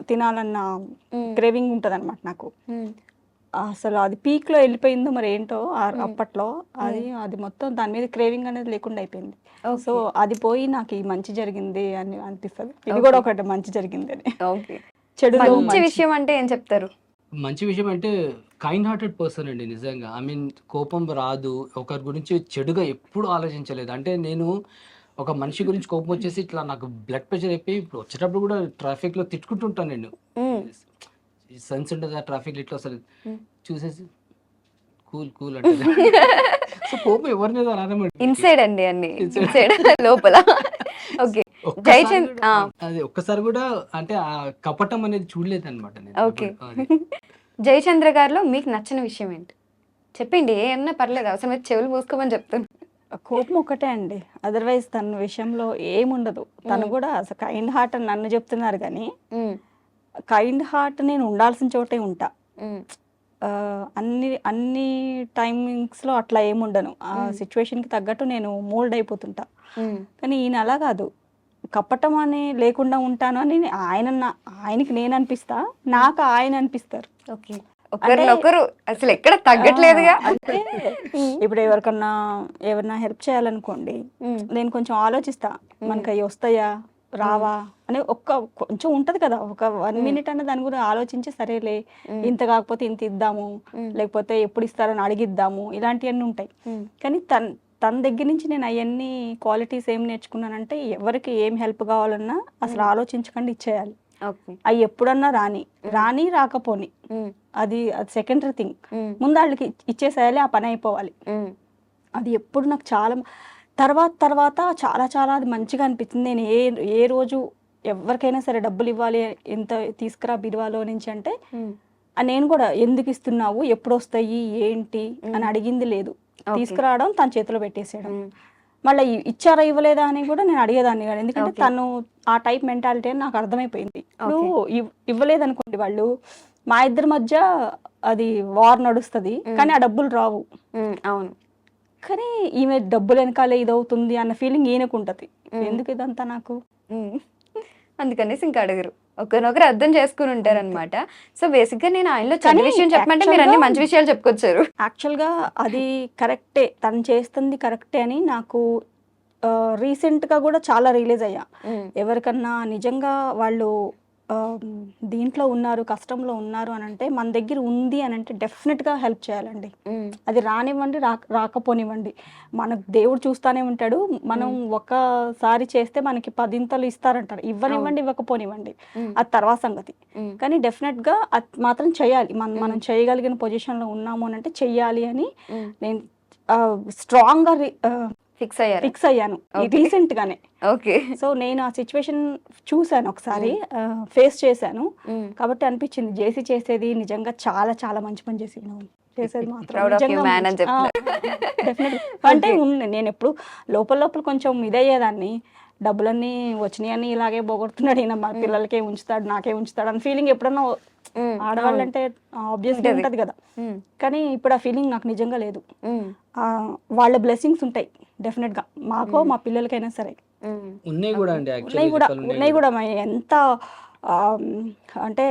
తినాలన్న క్రేవింగ్ ఉంటది అనమాట నాకు. ఉమ్. అసలు అది పీక్ లో వెళ్ళిపోయిందో మరి ఏంటో అప్పట్లో అది మొత్తం దాని మీద క్రేవింగ్ అనేది లేకుండా అయిపోయింది. సో అది పోయి నాకు ఈ మంచి జరిగింది అని అనిపిస్తుంది. ఇది కూడా ఒకటి మంచి జరిగింది అని. ఓకే. చెడులో మంచి విషయం అంటే ఏం చెప్తారు? మంచి విషయం అంటే కైండ్ హార్టెడ్ పర్సన్ అండి నిజంగా. ఐ మీన్ కోపం రాదు, ఒకరి గురించి చెడుగా ఎప్పుడు ఆలోచించలేదు. అంటే నేను ఒక మనిషి గురించి కోపం వచ్చేసి ఇట్లా నాకు బ్లడ్ ప్రెషర్ అయిపోయి ఇప్పుడు వచ్చేటప్పుడు కూడా ట్రాఫిక్ లో తిట్టుకుంటుంటాను నేను. సెన్స్ ఉంటుంది ఆ ట్రాఫిక్ ఇట్లా అసలు చూసేసి కూల్ కూల్ అంటే సో కోపం ఎవరి మీద రానమాట. ఇన్సైడ్ అండి అన్ని ఇన్సైడ్ లోపల. ఓకే. జయచంద్ అది ఒక్కసారి కూడా అంటే ఆ కపటం అనేది చూడలేదు అనమాట నేను. ఓకే. జయచంద్ర గారిలో మీకు నచ్చిన విషయం ఏంటి? చెప్పండి, ఏమన్నా పర్లేదు, అవసరమైతే చెవులు మూసుకోమని చెప్తాను. కోపం ఒకటే అండి. అదర్వైజ్ తన విషయంలో ఏముండదు. తను కూడా అసలు కైండ్ హార్ట్ అని నన్ను చెప్తున్నారు కానీ కైండ్ హార్ట్ నేను ఉండాల్సిన చోటే ఉంటా. అన్ని టైమింగ్స్లో అట్లా ఏముండను. ఆ సిచ్యువేషన్కి తగ్గట్టు నేను మోల్డ్ అయిపోతుంటా. కానీ ఈయన అలా కాదు. కప్పటం అని లేకుండా ఉంటాను అని ఆయనకి నేను అనిపిస్తా, నాకు ఆయన అనిపిస్తారు. ఓకే. ఒకరినొకరు అసలు ఎక్కడ తగ్గట్లేదుగా. అంటే ఇప్పుడు ఎవరన్నా హెల్ప్ చేయాలనుకోండి, నేను కొంచెం ఆలోచిస్తా, మనకి అవి వస్తాయా రావా అని కొంచెం ఉంటది కదా, ఒక 1 మినిట్ అన్న దాని గురించి ఆలోచించి సరేలే ఇంత కాకపోతే ఇంత ఇద్దాము, లేకపోతే ఎప్పుడు ఇస్తారని అడిగిద్దాము, ఇలాంటివన్నీ ఉంటాయి. కానీ తన దగ్గర నుంచి నేను అవన్నీ క్వాలిటీస్ ఏం నేర్చుకున్నానంటే, ఎవరికి ఏం హెల్ప్ కావాలన్నా అసలు ఆలోచించకుండా ఇచ్చేయాలి. అవి ఎప్పుడన్నా రాని రాకపోని అది సెకండరీ థింగ్. ముందు వాళ్ళకి ఇచ్చేసేయాలి, ఆ పని అయిపోవాలి. అది ఎప్పుడు నాకు చాలా తర్వాత చాలా చాలా అది మంచిగా అనిపించింది. నేను ఏ రోజు ఎవరికైనా సరే డబ్బులు ఇవ్వాలి, ఎంత తీసుకురా బిరువాలో నుంచి అంటే నేను కూడా ఎందుకు ఇస్తున్నావు, ఎప్పుడు వస్తాయి ఏంటి అని అడిగింది లేదు. తీసుకురావడం, తన చేతిలో పెట్టేసేయడం. మళ్ళీ ఇచ్చారా ఇవ్వలేదా అని కూడా నేను అడిగేదాన్ని కాదు. ఎందుకంటే తను ఆ టైప్ మెంటాలిటీ అని నాకు అర్థమైపోయింది. ఇప్పుడు ఇవ్వలేదనుకోండి, వాళ్ళు మా ఇద్దరి మధ్య అది వార్ నడుస్తుంది, కానీ ఆ డబ్బులు రావు. అవును. కానీ ఈమె డబ్బులు వెనకాలే ఇదవుతుంది అన్న ఫీలింగ్ ఈయనకు ఉంటుంది. ఎందుకు ఇదంతా నాకు? అందుకనేసి ఇంకా అడగరు, ఒకరినొకరు అర్థం చేసుకుని ఉంటారు అనమాట. సో బేసిక్ గా నేను ఆయనలో చెడు విషయం చెప్పమంటే మీరు అన్ని మంచి విషయాలు చెప్పుకొచ్చారు. యాక్చువల్గా అది కరెక్టే, తను చేస్తుంది కరెక్టే అని నాకు రీసెంట్గా కూడా చాలా రియలైజ్ అయ్యా. ఎవరికన్నా నిజంగా వాళ్ళు దీంట్లో ఉన్నారు, కష్టంలో ఉన్నారు అని అంటే, మన దగ్గర ఉంది అని అంటే డెఫినెట్గా హెల్ప్ చేయాలండి. అది రానివ్వండి, రాకపోనివ్వండి, మనకు దేవుడు చూస్తానే ఉంటాడు. మనం ఒకసారి చేస్తే మనకి 10 ఇస్తారంటారు. ఇవ్వనివ్వండి, ఇవ్వకపోనివ్వండి, అది తర్వాత సంగతి. కానీ డెఫినెట్గా అది మాత్రం చేయాలి. మనం చేయగలిగిన పొజిషన్లో ఉన్నాము అని అంటే చెయ్యాలి అని నేను స్ట్రాంగ్గా ఫిక్స్ అయ్యాను రీసెంట్ గానే. ఓకే. సో నేను ఆ సిచ్యువేషన్ చూసాను, ఒకసారి ఫేస్ చేశాను. కాబట్టి అనిపించింది జేసీ చేసేది నిజంగా చాలా చాలా మంచి పని చేసేది మాత్రం డెఫినెట్లీ. అంటే నేను ఎప్పుడు లోపల కొంచెం ఇదయ్యేదాన్ని, డబ్బులన్నీ వచ్చినాయని ఇలాగే పోగొడుతున్నాడు ఈయన, మా పిల్లలకే ఉంచుతాడు, నాకే ఉంచుతాడు అని ఫీలింగ్ ఎప్పుడన్నా ఆడవాళ్ళంటే ఆబ్వియస్లీ ఉంటది కదా. కానీ ఇప్పుడు ఆ ఫీలింగ్ నాకు నిజంగా లేదు. వాళ్ళ బ్లెస్సింగ్స్ ఉంటాయి డెఫినెట్ గా, మాకో మా పిల్లలకైనా సరే. ఉన్నాయి కూడా ఎంత అంటే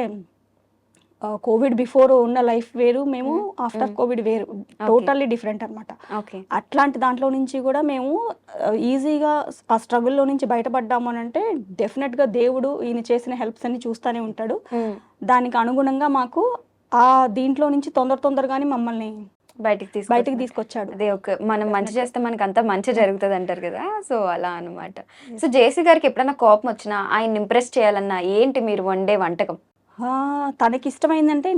కోవిడ్ బిఫోర్ ఉన్న లైఫ్ వేరు, మేము ఆఫ్టర్ కోవిడ్ వేరు, టోటల్లీ డిఫరెంట్ అనమాట. అట్లాంటి దాంట్లో నుంచి కూడా మేము ఈజీగా ఆ స్ట్రగుల్లో నుంచి బయటపడ్డాము అని అంటే డెఫినెట్గా దేవుడు ఈయన చేసిన హెల్ప్స్ అన్ని చూస్తూనే ఉంటాడు. దానికి అనుగుణంగా మాకు ఆ దీంట్లో నుంచి తొందరగానే మమ్మల్ని బయటికి తీసుకొచ్చాడు. అదే మనం మంచి చేస్తే మనకు అంతా మంచి జరుగుతుంది అంటారు కదా, సో అలా అన్నమాట. సో జేసీ గారికి ఎప్పుడైనా కోపం వచ్చినా ఆయన ఇంప్రెస్ చేయాలన్నా ఏంటి మీరు వండే వంటకం? తనకి ఇష్టమైందంటే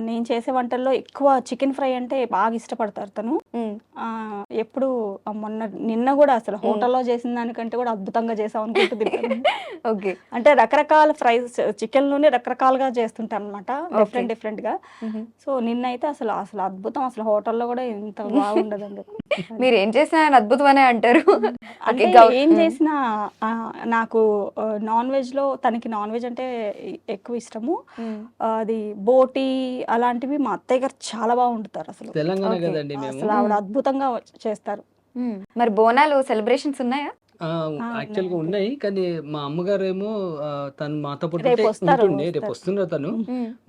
నేను చేసే వంటల్లో ఎక్కువ చికెన్ ఫ్రై అంటే బాగా ఇష్టపడతారు తను. ఎప్పుడు నిన్న కూడా అసలు హోటల్లో చేసిన దానికంటే కూడా అద్భుతంగా చేసాం అనుకుంటూ తింటాను. ఓకే. అంటే రకరకాల ఫ్రైస్ చికెన్లోనే రకరకాలుగా చేస్తుంటాను అనమాట, డిఫరెంట్ గా. సో నిన్నైతే అసలు అసలు అద్భుతం, అసలు హోటల్లో కూడా ఇంత బాగుండదండి. మీరు ఏం చేసినా ఆయన అద్భుతమనే అంటారు. అంటే ఏం చేసినా నాకు నాన్ వెజ్ లో తనకి నాన్ వెజ్ అంటే ఎక్కువ ఇష్టము. అది బోటి అలాంటివి మా అత్తయ్య గారు చాలా బాగా వండుతారు అసలు. తెలంగాణ కదండి మేము. అసలు ఆవిడ అద్భుతంగా చేస్తారు. మరి బోనాలు సెలబ్రేషన్స్ ఉన్నాయా? యాక్చువల్గా ఉన్నాయి, కానీ మా అమ్మగారు ఏమో తను మాతో పాటు రేపు వస్తారు. రేపు వస్తున్నారు తను.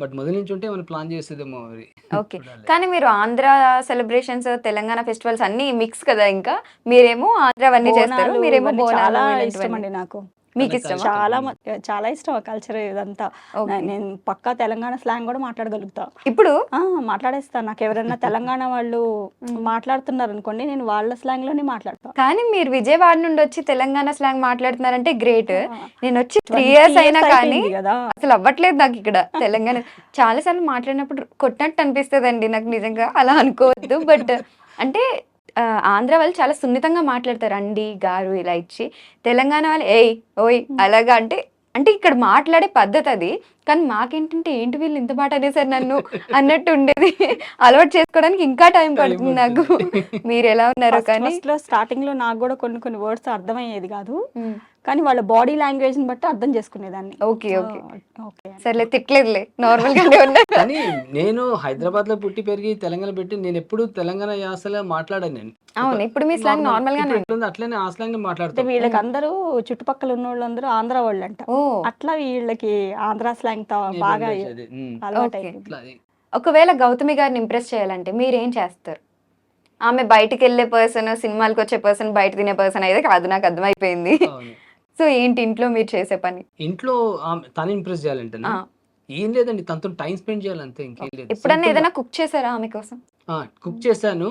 బట్ మొదటి నుంచి ఉంటే మనం ప్లాన్ చేసేదేమో మరి. ఓకే. కానీ మీరు ఆంధ్ర సెలబ్రేషన్స్, తెలంగాణ ఫెస్టివల్స్ అన్ని మిక్స్ కదా, ఇంకా మీరేమో ఆంధ్ర అవన్నీ చేస్తారు, బోనాలు మీరేమో ఇవన్నీ బోనాలు చాలా ఇలాంటివన్నీ. ఇష్టం అండి నాకు. మీకు ఇష్టమా? చాలా ఇష్టం ఆ కల్చర్ ఇదంతా. Okay. నేను పక్కా తెలంగాణ స్లాంగ్ కూడా మాట్లాడగలుగుతా. ఇప్పుడు మాట్లాడేస్తా. నాకు ఎవరైనా తెలంగాణ వాళ్ళు మాట్లాడుతున్నారు అనుకోండి, నేను వాళ్ళ స్లాంగ్ లోనే మాట్లాడతా. కానీ మీరు విజయవాడ నుండి వచ్చి తెలంగాణ స్లాంగ్ మాట్లాడుతున్నారంటే గ్రేట్. నేను వచ్చి 3 20 years అయినా years కానీ అయిపోయింది కదా. అసలు అవ్వట్లేదు నాకు ఇక్కడ తెలంగాణ. చాలా సార్లు మాట్లాడినప్పుడు కొట్టినట్టు అనిపిస్తుందండి నాకు, నిజంగా అలా అనుకోవద్దు. బట్ అంటే ఆంధ్ర వాళ్ళు చాలా సున్నితంగా మాట్లాడతారు, అండి గారు ఇలా ఇచ్చి. తెలంగాణ వాళ్ళు ఏయ్ ఓయ్ అలాగా అంటే అంటే ఇక్కడ మాట్లాడే పద్ధతి అది. కానీ మాకేంటంటే ఏంటి వీళ్ళు ఇంత మాట అనేసారు నన్ను అన్నట్టు ఉండేది. అలవాటు చేసుకోవడానికి ఇంకా టైం పడుతుంది నాకు. మీరు ఎలా ఉన్నారో కానీ. స్టార్టింగ్ లో నాకు కూడా కొన్ని వర్డ్స్ అర్థమయ్యేది కాదు, కానీ వాళ్ళ బాడీ లాంగ్వేజ్ ని బట్టి అర్థం చేసుకునేదాన్ని. ఓకే ఓకే ఓకే, సర్లే తిట్టలేదులే, నార్మల్ గానే ఉన్నా. కానీ నేను హైదరాబాద్ లో పుట్టి పెరిగి తెలంగాణ పెట్టి నేను ఎప్పుడు తెలంగాణ యాసలో మాట్లాడాను నేను. అవును, ఇప్పుడు మీ స్లాంగ్ నార్మల్ గానే ఉంది. ఎట్లుందో అట్లనే ఆ స్లాంగ్ అంటే మాట్లాడతాను. వీళ్ళకి అందరూ చుట్టుపక్కల ఉన్న వాళ్ళందరూ ఆంధ్ర వాళ్ళు అంట. ఓ అట్లా వీళ్ళకి ఆంధ్ర స్లాంగ్ బాగా అలవాటు Okay. అయిపోయింది. ఒకవేళ గౌతమి గారిని ఇంప్రెస్ చేయాలంటే మీరేం చేస్తారు? ఆమె బయటికి వెళ్ళే పర్సన్, సినిమాలకు వచ్చే పర్సన్, బయట తినే పర్సన్ అయితే కాదు, నాకు అర్థమైపోయింది. సో ఏంటి ఇంట్లో మీరు చేసే పని? ఇంట్లో తను ఇంప్రెస్ చేయాలంటే ఆ, ఏం లేదండి, తనతో టైం స్పెండ్ చేయాలంతే, ఇంకేం లేదు. ఎప్పుడన్నా ఏదైనా కుక్ చేశారా ఆమె కోసం? కుక్ చేశాను,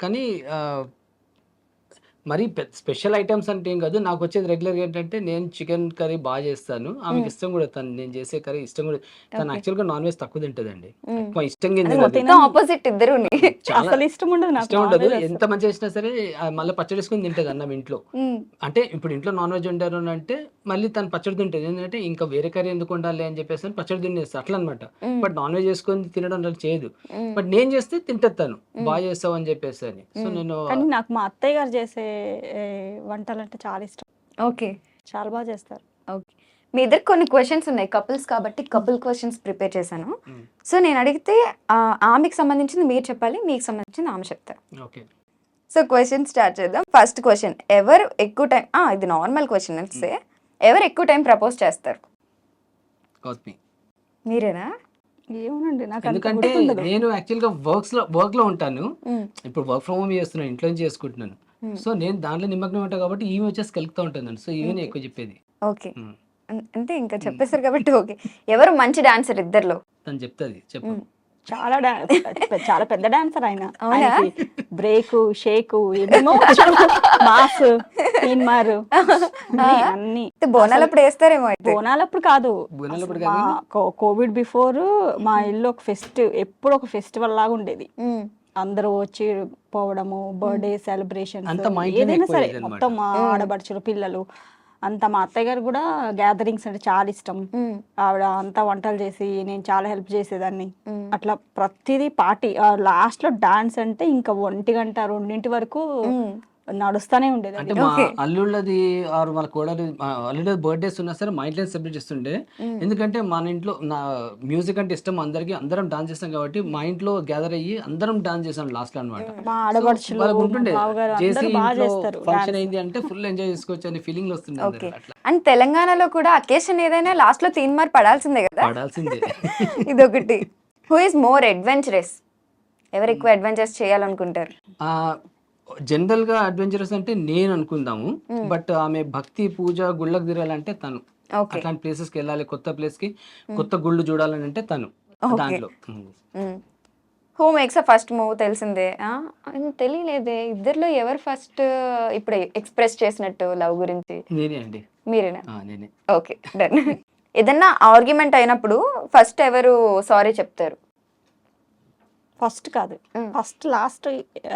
కానీ మరి స్పెషల్ ఐటమ్స్ అంటే ఏం కాదు. నాకు వచ్చేది రెగ్యులర్గా ఏంటంటే నేను చికెన్ కర్రీ బాగా చేస్తాను. ఆమెకి ఇష్టం కూడా, తను నేను చేసే కర్రీ ఇష్టం కూడా. తను యాక్చువల్గా నాన్ వెజ్ తక్కువ తింటదండి, ఎక్కువ ఇష్టంగా ఏం తినదు. మొత్తం ఆపోజిట్ ఇద్దరు. చాలా అసలు ఇష్టం ఉండదు నాకు ఇష్టం ఉండదు. non-veg అసలు. ఎంత మంచి చేసినా సరే మళ్ళీ పచ్చడి వేసుకొని తింటది అన్నం ఇంట్లో. అంటే ఇప్పుడు ఇంట్లో నాన్ వెజ్ వండారు అని అంటే మళ్ళీ తను పచ్చడి తింటది. ఎందుకంటే ఇంకా వేరే కర్రీ ఎందుకు ఉండాలి అని చెప్పేసి పచ్చడి తినేస్తారు అట్లా అనమాట. బట్ నాన్ వెజ్ చేసుకొని తినడం అలా చేయదు. బట్ నేను చేస్తే తింటది తను, బాగా చేస్తావు అని చెప్పేసి అని. సో నేను కానీ నాకు మా అత్తయ్య గారు చేసే వంటలు అంటే చాలా ఇష్టం. ఓకే చాలా బాగా చేస్తారు. ఓకే, మీ ఇద్దరు కొన్ని క్వశ్చన్స్ ఉన్నాయి, కపుల్స్ కాబట్టి కపుల్ క్వశ్చన్స్ ప్రిపేర్ చేశాను. సో నేను అడిగితే ఆమెకి సంబంధించింది మీరు చెప్పాలి, మీకు సంబంధించింది ఆమె చెప్తారు. ఓకే. సో క్వశ్చన్ స్టార్ట్ చేద్దాం. ఫస్ట్ క్వశ్చన్, ఎవరు ఎక్కువ టైం, ఇది నార్మల్ క్వశ్చన్ అంటే, ఎవరు ఎక్కువ టైం ప్రపోజ్ చేస్తారు? గౌతమి. మీరేనా? ఏమోనండి నాకు అంత ఎందుకంటే గుర్తుండదు. నేను యాక్చువల్గా వర్క్ లో ఉంటాను. ఇప్పుడు వర్క్ ఫ్రమ్ హోమ్ చేస్తున్నాను, ఇంట్లో నుంచి చేసుకుంటున్నాను. సో నేను దాంట్లో నిమగ్నం ఉంటాను కాబట్టి ఈమె వచ్చేసి కలుగుతూ ఉంటాను. సో ఈమె ఎక్కువ చెప్పేది. ఓకే, అంటే ఇంకా చెప్పేశారు కాబట్టి ఓకే. ఎవరు మంచి డాన్సర్ ఇద్దర్లో? తను చెప్తుంది, చెప్పు. చాలా పెద్ద డాన్సర్ ఆయన. అవునా? బ్రేక్ షేక్ ఏమేమో మాస్ తీన్మారు అన్ని. బోనాలప్పుడు వేస్తారేమో అయితే. బోనాలప్పుడు కాదు, బోనాలప్పుడు కాదు. కోవిడ్ బిఫోర్ మా ఇల్లు ఒక ఎప్పుడు ఒక ఫెస్టివల్ లాగా ఉండేది. అందరూ వచ్చి పోవడము, బర్త్డే సెలబ్రేషన్, అంతా మా ఇంట్లోనే ఏదైనా ఎక్కువ సరే అయ్యేది అన్నమాట. మొత్తం మా ఆడబడుచులు పిల్లలు అంతా. మా అత్తయ్య గారు కూడా గ్యాదరింగ్స్ అంటే చాలా ఇష్టం. ఆవిడ అంతా వంటలు చేసి నేను చాలా హెల్ప్ చేసేదాన్ని. అట్లా ప్రతిదీ పార్టీ. లాస్ట్ లో డాన్స్ అంటే ఇంకా 1 గంట 2 వరకు నడుస్తానే ఉండేది. అంటే మా అల్లుళ్ళది ఆరు వాళ్ళ కోడలు అల్లుళ్ళ బర్త్డేస్ ఉన్నా సరే మా ఇంట్లో సెలబ్రేట్ చేస్తుండే. ఎందుకంటే మన ఇంట్లో నా మ్యూజిక్ అంటే ఇష్టం అందరికి, అందరం డాన్స్ చేస్తాం కాబట్టి మా ఇంట్లో గ్యాదర్ అయ్యి అందరం డాన్స్ చేసాం లాస్ట్ లో అనమాట. మా ఆడబడుచులు వాళ్ళకు ఉంటుండే బావగారు చేసి అందరూ బాగా ఇంట్లో చేస్తారు. ఫంక్షన్ అయింది అంటే ఫుల్ ఎంజాయ్ చేసుకోవచ్చు అనే ఫీలింగ్ వస్తుంది అందరూ. అట్లా అండ్ తెలంగాణలో కూడా అకేషన్ ఏదైనా లాస్ట్ లో తీన్మార్ పడాల్సిందే కదా, పడాల్సిందే. ఇదొకటి. Who is more adventurous? ఎవరు ఎక్కువ అడ్వెంచర్స్ చేయాలనుకుంటారు? జనరల్ గా అడ్వెంచరస్ అంటే నేను అనుకుందాము. బట్ ఆమె భక్తి పూజ గుళ్ళకు తిరగాలంటే తను, అట్లాంటి ప్లేసెస్ కి వెళ్ళాలి, కొత్త ప్లేస్ కి కొత్త గుళ్ళు చూడాలని అంటే తను దాంట్లో. Who makes a first move తెలిసిందే. తెలియలేదే ఇద్దరిలో ఎవరు ఫస్ట్ ఇప్పుడు ఎక్స్‌ప్రెస్ చేసినట్టు లవ్ గురించి? నేనే అండి. మీరేనా? నేనే. ఓకే. డన్. ఏదన్నా ఆర్గ్యుమెంట్ అయినప్పుడు ఫస్ట్ ఎవరు సారీ చెప్తారు? ఫస్ట్ కాదు. హ్మ్. ఫస్ట్ లాస్ట్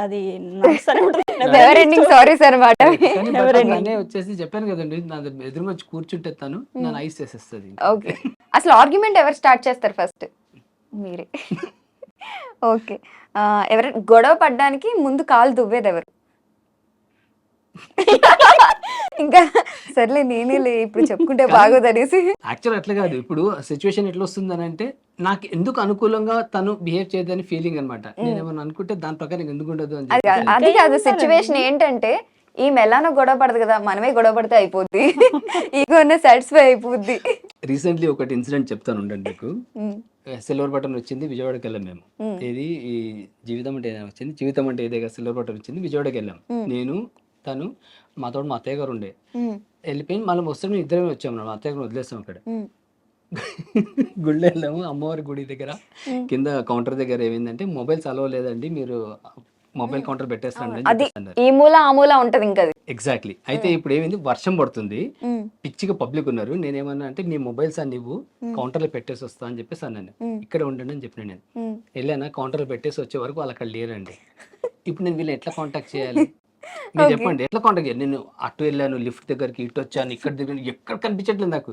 అది నడుస్తూనే ఉంటుంది. నెవర్ ఎండింగ్ సారీస్ అన్నమాట. కానీ Never బట్ ending. తనే వచ్చేసి చెప్పాను కదండి, నా ఎదురుగా వచ్చి కూర్చుంటే తను నన్ను ఐస్ చేసేస్తుంది. ఓకే. అసలు ఆర్గ్యుమెంట్ ఎవరు స్టార్ట్ చేస్తారు ఫస్ట్? మీరే. ఓకే. ఎవరైనా గొడవ పడ్డానికి ముందు కాలు దువ్వేదెవరు? ఇంకా సర్లే నేనేలే ఇప్పుడు చెప్పుకుంటే బాగోదనేసి. యాక్చువల్ అట్లా కాదు, ఇప్పుడు సిచ్యువేషన్ ఎట్లా వస్తుందని అంటే నాకు ఎందుకు అనుకూలంగా తను బిహేవ్ చేయదని ఫీలింగ్ అనమాట. నేను ఏమన్నా అనుకుంటే దాని ప్రకారం ఎందుకు ఉండదు అని అది కాదు, చెప్పి అది కాదు సిచ్యువేషన్ ఏంటంటే ఈమె ఎలానో గొడవ పడదు కదా, మనమే గొడవ పడితే అయిపోద్ది. ఈగో అన్న సాటిస్ఫై అయిపోద్ది. రీసెంట్లీ ఒకటి ఇన్సిడెంట్ చెప్తాను ఉండండి మీకు. ఉమ్, సిల్వర్ బటన్ వచ్చింది, విజయవాడకి వెళ్ళాం మేము. ఏది ఈ జీవితం అంటే ఏదైనా వచ్చింది, జీవితం అంటే ఏదే సిల్వర్ బటన్ వచ్చింది, విజయవాడకి వెళ్ళాం. నేను తను మాతో మా అత్తయ్య గారు ఉండే ఉమ్, వెళ్ళిపోయి మళ్ళీ వస్తే మేము ఇద్దరమే వచ్చాము. మా అత్తయ్య గారు వదిలేస్తాం అక్కడ. ఉమ్, గుళ్ళో వెళ్ళాము, అమ్మవారి గుడి దగ్గర కింద కౌంటర్ దగ్గర ఏమైందంటే మొబైల్స్ అలవ్ లేదండి, మీరు మొబైల్ కౌంటర్ పెట్టేస్తాండి అని అది చెప్పేసి అన్నారు. ఈ మూల ఆ మూల ఉంటది ఇంకా అది. ఎగ్జాక్ట్లీ. అయితే ఇప్పుడు ఏమైంది, వర్షం పడుతుంది, ఉమ్, పిచ్చిగా పబ్లిక్ ఉన్నారు. నేనేమన్నా అంటే మీ మొబైల్స్ అన్ని నువ్వు కౌంటర్లో పెట్టేసి వస్తా అని చెప్పేసి అన్నాను. ఇక్కడ ఉండండి అని చెప్పిన నేను. ఉమ్. వెళ్ళానా, కౌంటర్లో పెట్టేసి వచ్చే వరకు వాళ్ళు అక్కడ లేరండి. ఇప్పుడు నేను వీళ్ళు ఎట్లా కాంటాక్ట్ చేయాలి మీరు చెప్పండి, ఎట్లా కాంటాక్ట్ చేయాలి? నేను అటు వెళ్ళాను, లిఫ్ట్ దగ్గరికి, ఇటు వచ్చాను, ఇక్కడ దగ్గర, ఎక్కడ కనిపించట్లేదు నాకు.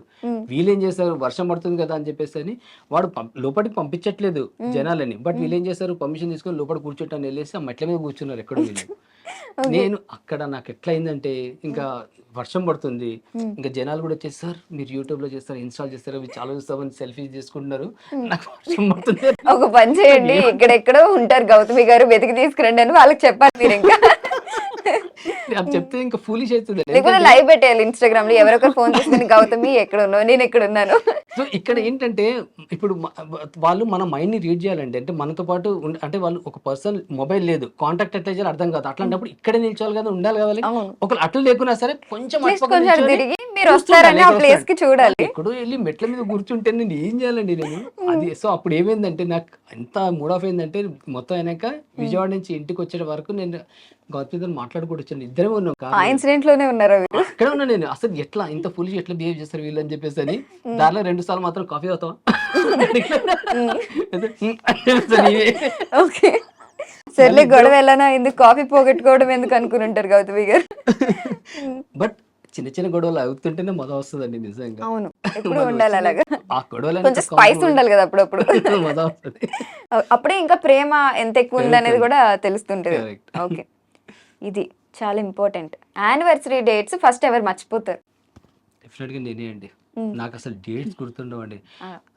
వీళ్ళు ఏం చేస్తారు, వర్షం పడుతుంది కదా అని చెప్పేసి అని వాడు లోపలికి పంపించట్లేదు జనాలని. బట్ వీళ్ళు ఏం చేస్తారు, పర్మిషన్ తీసుకొని లోపల కూర్చోటాన్ని వెళ్ళేసి ఆ మెట్ల మీద కూర్చున్నారు ఎక్కడో వీళ్ళు. నేను అక్కడ నాకు ఎట్లా అయిందంటే, ఇంకా వర్షం పడుతుంది, ఇంకా జనాలు కూడా వచ్చేసి సార్ మీరు యూట్యూబ్ లో చేస్తారు, ఇన్స్టాల్ చేస్తారు, అవి చాలా చూస్తామని సెల్ఫీ చేసుకుంటున్నారు, నాకు వర్షం పడుతుంది. ఒక పని చేయండి, ఇక్కడెక్కడో ఉంటారు గౌతమి గారు, వెతికి తీసుకురండి అని వాళ్ళకి చెప్పాలి మీరు. ఇంకా అది చెప్తే ఇంకా ఫూలిష్ అవుతుంది. లేకపోతే లైవ్ పెట్టేయాలి ఇన్స్టాగ్రామ్ లో, ఎవరొకరు ఫోన్ చేసుకుని గౌతమి ఎక్కడ ఉన్నావు, నేను ఎక్కడ ఉన్నాను. సో ఇక్కడ ఏంటంటే ఇప్పుడు వాళ్ళు మన మైండ్ ని రీడ్ చేయాలండి. అంటే మనతో పాటు అంటే వాళ్ళు ఒక పర్సన్ మొబైల్ లేదు, కాంటాక్ట్ ఎట్లా చేయాలి అర్థం కాదు. అట్లాంటప్పుడు ఇక్కడే నిల్చోవాలి కదా, ఉండాలి కావాలి. అవును. ఒకళ్ళు అట్లు లేకున్నా సరే కొంచెం అటు పక్క కొంచెం నిల్చొని తిరిగి మీరు చూస్తుండాలి, వస్తారని ఆ ఎవరు ప్లేస్ కి వస్తారు. చూడాలి. ఎక్కడో వెళ్ళి మెట్ల మీద కూర్చుంటే నేను ఏం చేయాలండి నేను అది. సో అప్పుడు ఏమైందంటే నాకు ఎంత మూడ్ ఆఫ్ అయిందంటే, మొత్తం అయినాక విజయవాడ నుంచి ఇంటికి వచ్చే వరకు నేను గౌతమితో మాట్లాడుకుంటూ వచ్చాను. ఇద్దరే ఉన్నాం ఆ కారు. ఇన్సిడెంట్ లోనే ఉన్నారా మీరు? అక్కడే ఉన్నా నేను. అసలు ఎట్లా ఇంత ఫుల్ ఎట్లా బిహేవ్ చేస్తారు వీళ్ళు అని చెప్పేసి అని. దారిలో 2 సార్లు మాత్రం కాఫీ అవుతావా ఓకే. సర్లే గొడవ ఎలానా ఎందుకు, కాఫీ పోగొట్టుకోవడం ఎందుకు అనుకుని ఉంటారు గౌతమి గారు. బట్ చిన్న చిన్న గొడవలు అవుతుంటేనే మజా వస్తుందండి నిజంగా. అవును, ఎప్పుడు మనం ఉండాలి వచ్చిన అలాగా. ఆ గొడవలు కొంచెం స్పైస్ ఉండాలి కదా అప్పుడప్పుడు. మజా వస్తుంది. అప్పుడే ఇంకా ప్రేమ ఎంత ఎక్కువ ఉంది అనేది కూడా తెలుస్తుంటది. Correct. ఓకే, ఇది చాలా ఇంపార్టెంట్. యానివర్సరీ డేట్స్ ఫస్ట్ ఎవరు మర్చిపోతారు? డెఫినెట్ గా నేనే అండి. నాకు అసలు డేట్స్ గుర్తుండవండి.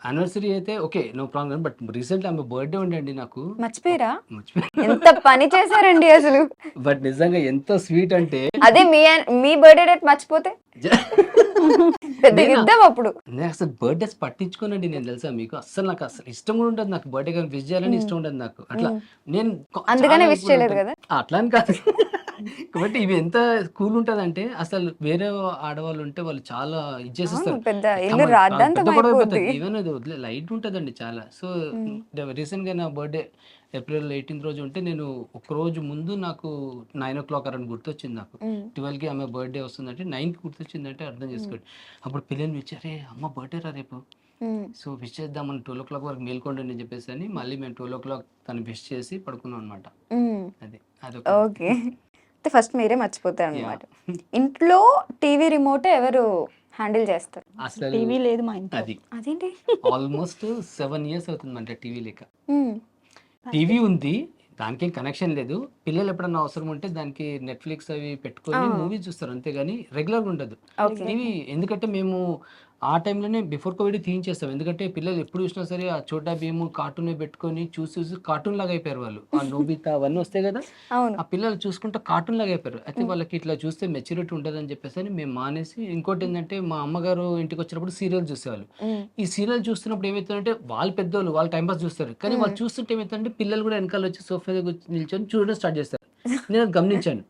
యానివర్సరీ అయితే okay no problem, but recently ఆమె బర్త్డే ఉండే అండి నాకు. మర్చిపోయారా? మర్చిపోయాను. ఎంత పని చేశారండి అసలు. బట్ నిజంగా ఎంత స్వీట్ అంటే అదే మీ బర్త్డే డేట్ మర్చిపోతే పెద్ద యుద్ధం అప్పుడు. నేను అసలు బర్త్డేస్ పట్టించుకోనండి. నేను తెలుసా మీకు, అసలు నాకు అసలు ఇష్టం కూడా ఉంటుంది. నాకు బర్త్డే కానీ విష్ చేయాలని ఇష్టం ఉండదు నాకు. అట్లా నేను అందుకనే చాలా wish చేయలేరు ఉంటాను. అట్లా అని కాదు. కాబట్టి ఇవి ఎంత కూల్ ఉంటుంది అంటే, అసలు వేరే ఆడవాళ్ళు ఉంటే వాళ్ళు చాలా ఇచ్చేసేస్తారు. పెద్ద ఇల్లు రాద్దాంతం అయిపోద్ది. ఈవెన్ అది వదిలే లైట్ ఉంటుందండి చాలా. సో రీసెంట్ గా నా బర్త్డే ఏప్రిల్ 18 రోజు ఉంటే, నేను ఒక రోజు ముందు నాకు 9 o'clock అని గుర్తొచ్చింది. నాకు 12 కి ఆమె బర్త్డే వస్తుందంటే 9 కి గుర్తొచ్చిందంటే అర్థం చేసుకోండి. అప్పుడు పిల్లలు విచ్చారే అమ్మ బర్త్డే రా రేపు, సో విష్ చేద్దామని 12 o'clock వరకు మేల్కోండి అని చెప్పేసి అని మళ్ళీ మేము 12 o'clock తను విష్ చేసి పడుకున్నాం అనమాట. అది అదొక ఓకే. అయితే ఫస్ట్ మీరే మర్చిపోతారు అనమాట. ఇంట్లో టీవీ రిమోట్ ఎవరు హ్యాండిల్ చేస్తారు? అసలు టీవీ లేదు మా ఇంట్లో. అది అదేంటి? ఆల్మోస్ట్ 7 years అవుతుందంటే టీవీ లేక. ఉమ్, టీవీ ఉంది, దానికి ఏం కనెక్షన్ లేదు. పిల్లలు ఎప్పుడన్నా అవసరం ఉంటే దానికి నెట్ఫ్లిక్స్ అవి పెట్టుకొని మూవీ చూస్తారు, అంతేగాని రెగ్యులర్ ఉండదు Okay. టీవీ. ఎందుకంటే మేము ఆ టైంలోనే బిఫోర్ కోవిడ్ తీయించేస్తాం. ఎందుకంటే పిల్లలు ఎప్పుడు చూసినా సరే ఆ చోటా భీము కార్టూన్ పెట్టుకొని చూసి చూసి కార్టూన్ లాగా అయిపోయారు వాళ్ళు. ఆ నోబితా అవన్నీ వస్తాయి కదా, అవును. ఆ పిల్లలు చూసుకుంటే కార్టూన్ లాగా అయిపోయారు. అయితే వాళ్ళకి ఇట్లా చూస్తే మెచ్యూరిటీ ఉంటుందని చెప్పేసి అని మేము మానేసి, ఇంకోటి ఏంటంటే మా అమ్మగారు ఇంటికి వచ్చినప్పుడు సీరియల్ చూసేవాళ్ళు. ఈ సీరియల్ చూస్తున్నప్పుడు ఏమవుతుందంటే, వాళ్ళు పెద్దోళ్ళు వాళ్ళు టైంపాస్ చూస్తారు, కానీ వాళ్ళు చూస్తుంటే ఏమవుతుందంటే పిల్లలు కూడా వెనకాల వచ్చి సోఫా దగ్గర నిల్చొని చూడడం స్టార్ట్ చేస్తారు. నేను అది గమనించాను.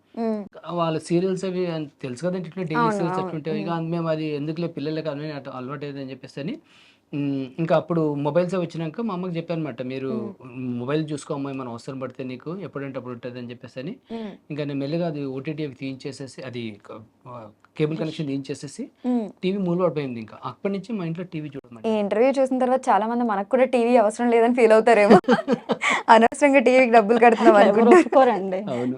వాళ్ళ సీరియల్స్ అవి తెలుసు కదండి, ఇట్లా డైలీ సీరియల్స్ అట్లుంటాయి. ఇక మేము అది ఎందుకులే పిల్లలకి అన్నీ అలవాటు అయిందని చెప్పేసి అని ఇంకా అప్పుడు మొబైల్సే వచ్చినాక మా అమ్మకి చెప్పానమాట, మీరు మొబైల్ చూసుకో అమ్మాయి, మనం అవసరం పడితే నీకు ఎప్పుడంటే అప్పుడు ఉంటుంది అని చెప్పేసి అని. ఇంకా నేను మెల్లిగా అది ఓటీటీ అవి తీయించేసేసి, అది కేబుల్ కనెక్షన్ తీయించేసేసి టీవీ మూల పడిపోయింది. ఇంకా అప్పటి నుంచి మా ఇంట్లో టీవీ చూడమాట. ఈ ఇంటర్వ్యూ చూసిన తర్వాత చాలా మంది మనకు కూడా టీవీ అవసరం లేదని ఫీల్ అవుతారేమో. అనవసరంగా టీవీకి డబ్బులు కడుతున్నాం ఎవరు అనుకుంటా. ఒప్పుకోరండి. అవును,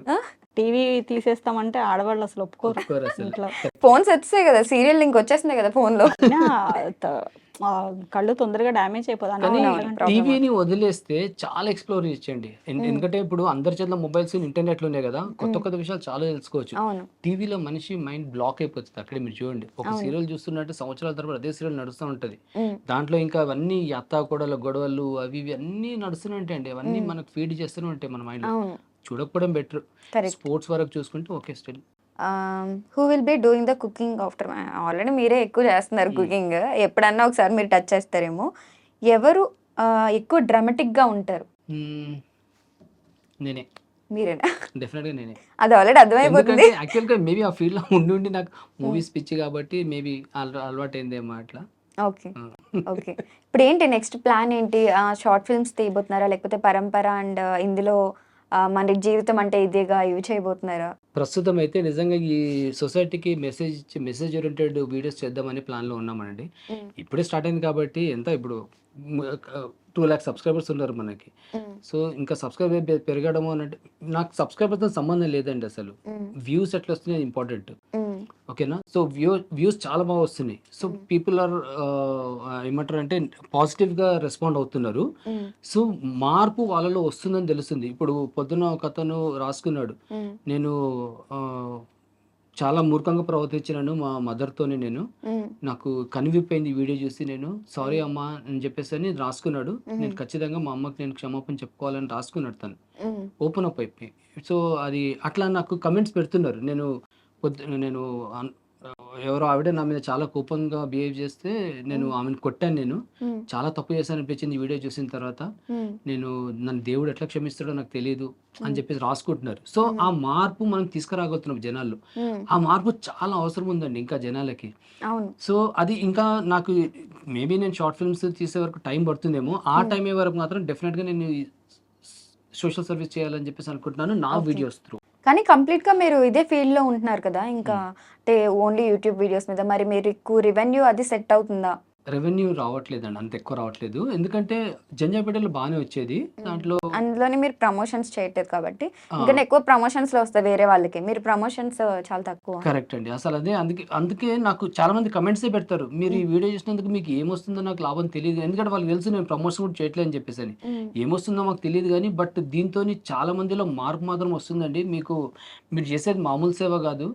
టీవీ తీసేస్తామంటే ఆడవాళ్ళు అసలు ఒప్పుకోరు ఒప్పుకోరు అసలు. ఇంట్లో. ఫోన్స్ వచ్చేసాయి కదా, సీరియల్ లింక్ వచ్చేసింది కదా ఫోన్ లో. అయినా కళ్ళు తొందరగా డ్యామేజ్ అయిపోతుంది. కానీ అవునవును. టీవీని వదిలేస్తే చాలా ఎక్స్ప్లోర్ చేయొచ్చండి. ఎందుకంటే ఇప్పుడు అందరి చేతిలో మొబైల్స్, ఇంటర్నెట్ లోనే కదా, కొత్త కొత్త విషయాలు చాలా తెలుసుకోవచ్చు. అవును. టీవీలో మనిషి మైండ్ బ్లాక్ అయిపోతుంది. అక్కడే మీరు చూడండి, ఒక సీరియల్ చూస్తున్నట్టు సంవత్సరాల తరబడి అదే సీరియల్ నడుస్తూ ఉంటది. దాంట్లో ఇంకా అవన్నీ అత్తా కోడల గొడవలు అవి ఇవి అన్నీ నడుస్తూనే ఉంటాయండి. అవన్నీ మనకు ఫీడ్ చేస్తూనే ఉంటాయి మన మైండ్ లో. అవును. చూడకపోవడం బెటర్. Correct. స్పోర్ట్స్ వరకు చూసుకుంటే okay still. Who will be doing the cooking after? Already మీరే ఎక్కువ చేస్తున్నారు కుకింగ్, ఎప్పుడన్నా ఒకసారి మీరు టచ్ చేస్తారేమో. ఎవరు ఎక్కువ డ్రామాటిక్ గా ఉంటారు? నేనే, మీరేనా? డెఫినెట్ గా నేనే. అది ఆల్రెడీ అర్థమైపోతుంది. యాక్చువల్ గా మేబీ ఆ ఫీల్డ్ లో ఉండి నాకు మూవీస్ పిచ్చి కాబట్టి మేబీ అలవాటు అయిందేమో అట్లా. Okay okay. ఇప్పుడు ఏంటి నెక్స్ట్ ప్లాన్ ఏంటి? షార్ట్ ఫిల్మ్స్ తీయబోతున్నారా, లేకపోతే పరంపర అండ్ ఇందులో మన జీవితం అంటే ఇదేగా ఇవి చేయబోతున్నారా? ప్రస్తుతం అయితే నిజంగా ఈ సొసైటీకి మెసేజ్ ఓరియంటెడ్ వీడియోస్ చేద్దామని ప్లాన్లో ఉన్నామండి. ఇప్పుడే స్టార్ట్ అయింది కాబట్టి ఎంత ఇప్పుడు 2 lakhs సబ్స్క్రైబర్స్ ఉన్నారు మనకి. సో ఇంకా సబ్స్క్రైబర్ పెరగడము అని అంటే, నాకు సబ్స్క్రైబర్తో సంబంధం లేదండి అసలు. వ్యూస్ ఎట్లా వస్తున్నాయి ఇంపార్టెంట్, ఓకేనా? సో వ్యూస్ చాలా బాగా వస్తున్నాయి. సో పీపుల్ ఆర్ ఏమంటారు అంటే పాజిటివ్గా రెస్పాండ్ అవుతున్నారు. సో మార్పు వాళ్ళలో వస్తుందని తెలుస్తుంది. ఇప్పుడు పొద్దున ఒక అతను రాసుకున్నాడు, నేను చాలా మూర్ఖంగా ప్రవర్తించినాను మా మదర్తోని, నేను నాకు కనివిపోయింది ఈ వీడియో చూసి, నేను సారీ అమ్మా అని చెప్పేసి అని రాసుకున్నాడు. నేను ఖచ్చితంగా మా అమ్మకి నేను క్షమాపణ చెప్పుకోవాలని రాసుకున్నాడు తను, ఓపెన్ అప్ అయిపోయి. సో అది అట్లా నాకు కమెంట్స్ పెడుతున్నారు. నేను ఎవరో ఆవిడ నా మీద చాలా కోపంగా బిహేవ్ చేస్తే నేను ఆమెను కొట్టాను, నేను చాలా తప్పు చేశాను అనిపించింది ఈ వీడియో చూసిన తర్వాత. నన్ను దేవుడు ఎట్లా క్షమిస్తాడో నాకు తెలియదు అని చెప్పేసి రాసుకుంటున్నారు. సో ఆ మార్పు మనం తీసుకురాగలుగుతున్నాం జనాల్లో. ఆ మార్పు చాలా అవసరం ఉందండి ఇంకా జనాలకి. సో అది ఇంకా నాకు మేబీ నేను షార్ట్ ఫిల్మ్స్ తీసే వరకు టైం పడుతుందేమో. ఆ టైం వరకు మాత్రం డెఫినెట్గా నేను సోషల్ సర్వీస్ చేయాలని చెప్పేసి అనుకుంటున్నాను నా వీడియోస్ త్రూ. కానీ కంప్లీట్గా మీరు ఇదే ఫీల్డ్లో ఉంటున్నారు కదా, ఇంకా అంటే ఓన్లీ యూట్యూబ్ వీడియోస్ మీద, మరి మీరు ఎక్కువ రెవెన్యూ అది సెట్ అవుతుందా? రెవెన్యూ రావట్లేదండి, అంత ఎక్కువ రావట్లేదు. ఎందుకంటే జంజాపేటలో బాగానే వచ్చేది, దాంట్లో అందులోనే మీరు ప్రమోషన్స్ చేయట్లేదు కాబట్టి ఇంకా ఎక్కువ ప్రమోషన్స్ లో వస్తాయి వేరే వాళ్ళకి, మీరు ప్రమోషన్స్ చాలా తక్కువ. కరెక్ట్ అండి, అసలు అదే అందుకే నాకు చాలా మంది కమెంట్సే పెడతారు, మీరు ఈ వీడియో చేసినందుకు మీకు ఏమొస్తుందో నాకు లాభం తెలియదు. ఎందుకంటే వాళ్ళకి తెలుసు నేను ప్రమోషన్ కూడా చేయట్లేదు అని చెప్పేసి అని. ఏమొస్తుందో మాకు తెలియదు కానీ బట్ దీంతో చాలా మందిలో మార్పు మాత్రం వస్తుందండి. మీరు చేసేది మామూలు సేవ కాదు,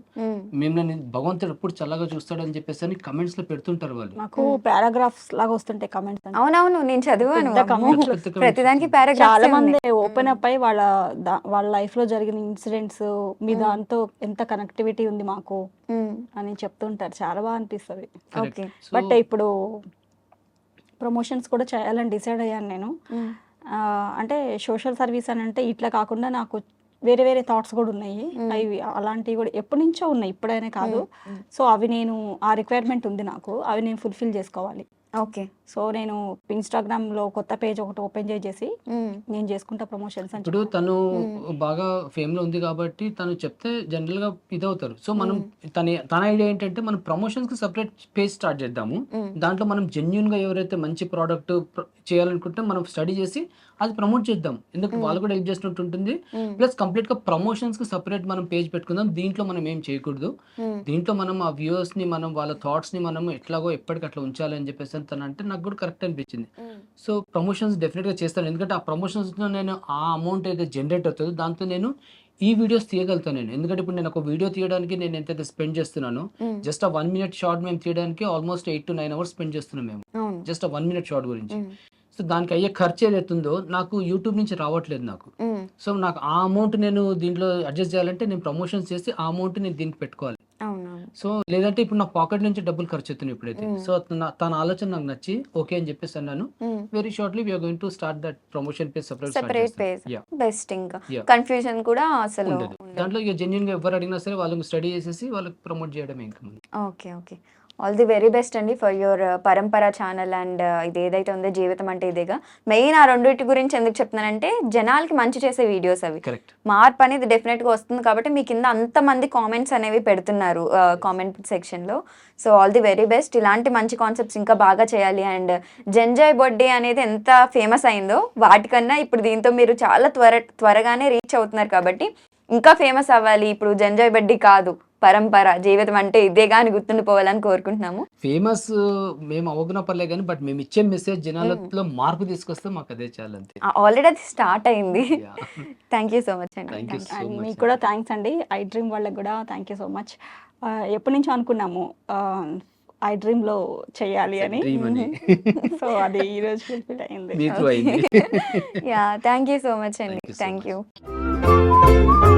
మిమ్మల్ని భగవంతుడు ఎప్పుడు చల్లగా చూస్తాడని చెప్పేసి అని కమెంట్స్ లో పెడుతుంటారు వాళ్ళు. నాకు పారాగ్రాఫ్స్ లాగా వస్తుంటాయి కమెంట్స్. అవునవును, నేను చదివాను. comments. ప్రతిదానికి చాలా పారాగ్రాఫ్స్ మంది ఓపెన్ అప్ అయి వాళ్ళ లైఫ్ లో జరిగిన ఇన్సిడెంట్స్ మీ దాంతో ఎంత కనెక్టివిటీ ఉంది మాకు అని చెప్తుంటారు. చాలా బాగా అనిపిస్తుంది. ఓకే. బట్ ఇప్పుడు ప్రమోషన్స్ కూడా చేయాలని డిసైడ్ అయ్యాను నేను. అంటే సోషల్ సర్వీస్ అని అంటే ఇట్లా కాకుండా నాకు వేరే వేరే థాట్స్ కూడా ఉన్నాయి. అవి అలాంటివి కూడా ఎప్పటి నుంచో ఉన్నాయి, ఇప్పుడైనా కాదు. సో అవి నేను ఆ రిక్వైర్మెంట్ ఉంది నాకు, అవి నేను ఫుల్ఫిల్ చేసుకోవాలి. ఓకే. సో నేను ఇన్స్టాగ్రామ్ లో కొత్త పేజ్ ఒకటి ఓపెన్ చేసి నేను చేసుకుంటా ప్రమోషన్స్ అని. ఇప్పుడు తను బాగా ఫేమ్ లో ఉంది కాబట్టి తను చెప్తే జనరల్ గా ఇదవుతారు. సో మనం తన ఐడియా ఏంటంటే మనం ప్రమోషన్స్ కి సపరేట్ పేజ్ స్టార్ట్ చేద్దాము. దాంట్లో మనం జెన్యున్ గా ఎవరైతే మంచి ప్రోడక్ట్ చేయాలనుకుంటే మనం స్టడీ చేసి అది ప్రమోట్ చేద్దాం. ఎందుకంటే వాళ్ళు కూడా హెల్ప్ చేసినట్టు ఉంటుంది. ప్లస్ కంప్లీట్ గా ప్రమోషన్స్ కి సపరేట్ మనం పేజ్ పెట్టుకుందాం. దీంట్లో మనం ఏం చేయకూడదు, దీంట్లో మనం ఆ వ్యూవర్స్ ని మనం వాళ్ళ థాట్స్ ని మనం ఎట్లాగో ఎప్పటికట్లా ఉంచాలి అని చెప్పేసి తను అంటే నాకు కూడా కరెక్ట్ అనిపించింది. సో ప్రమోషన్స్ డెఫినెట్ గా చేస్తాను. ఎందుకంటే ఆ ప్రమోషన్స్ లో నేను ఆ అమౌంట్ అయితే జనరేట్ అవుతుందో దాంతో నేను ఈ వీడియోస్ తీయగలుగుతాను నేను. ఎందుకంటే ఇప్పుడు నేను ఒక వీడియో తీయడానికి నేను ఎంతైతే స్పెండ్ చేస్తున్నానో, జస్ట్ ఆ 1 minute షార్ట్ మేము తీయడానికి ఆల్మోస్ట్ 8 to 9 hours స్పెండ్ చేస్తున్నాం మేము, జస్ట్ ఆ 1 minute షార్ట్ గురించి. సో దానికి అయ్యే ఖర్చు ఏదైతుందో నాకు యూట్యూబ్ నుంచి రావట్లేదు నాకు. సో నాకు ఆ అమౌంట్ నేను దీంట్లో అడ్జస్ట్ చేయాలంటే నేను ప్రమోషన్స్ చేసి ఆ అమౌంట్ నేను దీనికి పెట్టుకోవాలి. సో లేదంటే ఇప్పుడు నా పాకెట్ నుంచి డబ్బులు ఖర్చు అవుతున్నాయి ఇప్పుడైతే. సో తన ఆలోచన నాకు నచ్చి ఓకే అని చెప్పేసి అన్నాను. Very shortly we are going to start that promotion page separate page. Best. ఇంకా కన్ఫ్యూజన్ కూడా అసలు ఉండదు దాంట్లో. ఇక జెన్యున్ గా ఎవరు అడిగినా సరే వాళ్ళకి స్టడీ చేసేసి వాళ్ళకి ప్రమోట్ చేయడమే ఇంకా. Okay okay. All the very best అండి ఫర్ యువర్ పరంపర ఛానల్ అండ్ ఇది ఏదైతే ఉందో జీవితం అంటే ఇదేగా. మెయిన్ ఆ రెండింటి గురించి ఎందుకు చెప్తున్నానంటే జనాలకి మంచి చేసే వీడియోస్ అవి. కరెక్ట్. మార్పు అనేది డెఫినెట్గా వస్తుంది కాబట్టి మీ కింద అంతమంది కామెంట్స్ అనేవి పెడుతున్నారు కామెంట్ సెక్షన్లో. So all the very best. ఇలాంటి మంచి కాన్సెప్ట్స్ ఇంకా బాగా చేయాలి. అండ్ జంజాయ్ బర్త్డే అనేది ఎంత ఫేమస్ అయిందో వాటికన్నా ఇప్పుడు దీంతో మీరు చాలా త్వరగానే రీచ్ అవుతున్నారు కాబట్టి ఇంకా ఫేమస్ అవ్వాలి. ఇప్పుడు జంజాయ్ బర్త్డే కాదు, పరంపర జీవితం అంటే ఇదేగా అని గుర్తుండిపోవాలని కోరుకుంటున్నాము. ఫేమస్ మేము అవ్వకున్నా పర్లే కానీ బట్ మేము ఇచ్చే మెసేజ్ జనాలలో మార్పు తీసుకొస్తే మాకు అదే చాలా అంతే. ఆల్రెడీ అది స్టార్ట్ అయింది. థ్యాంక్ యూ సో మచ్ అండి. Thank you so and much. మీకు కూడా థ్యాంక్స్ అండి. ఐ డ్రీమ్ వాళ్ళకి కూడా థ్యాంక్ యూ సో మచ్. ఎప్పటి నుంచో అనుకున్నాము ఐ డ్రీమ్లో చేయాలి అని. డ్రీమ్ అని సో అది ఈరోజు ఫుల్ఫిల్ అయింది. మీకు అయింది. Yeah thank you so much అండి. Thank you so thank much. You.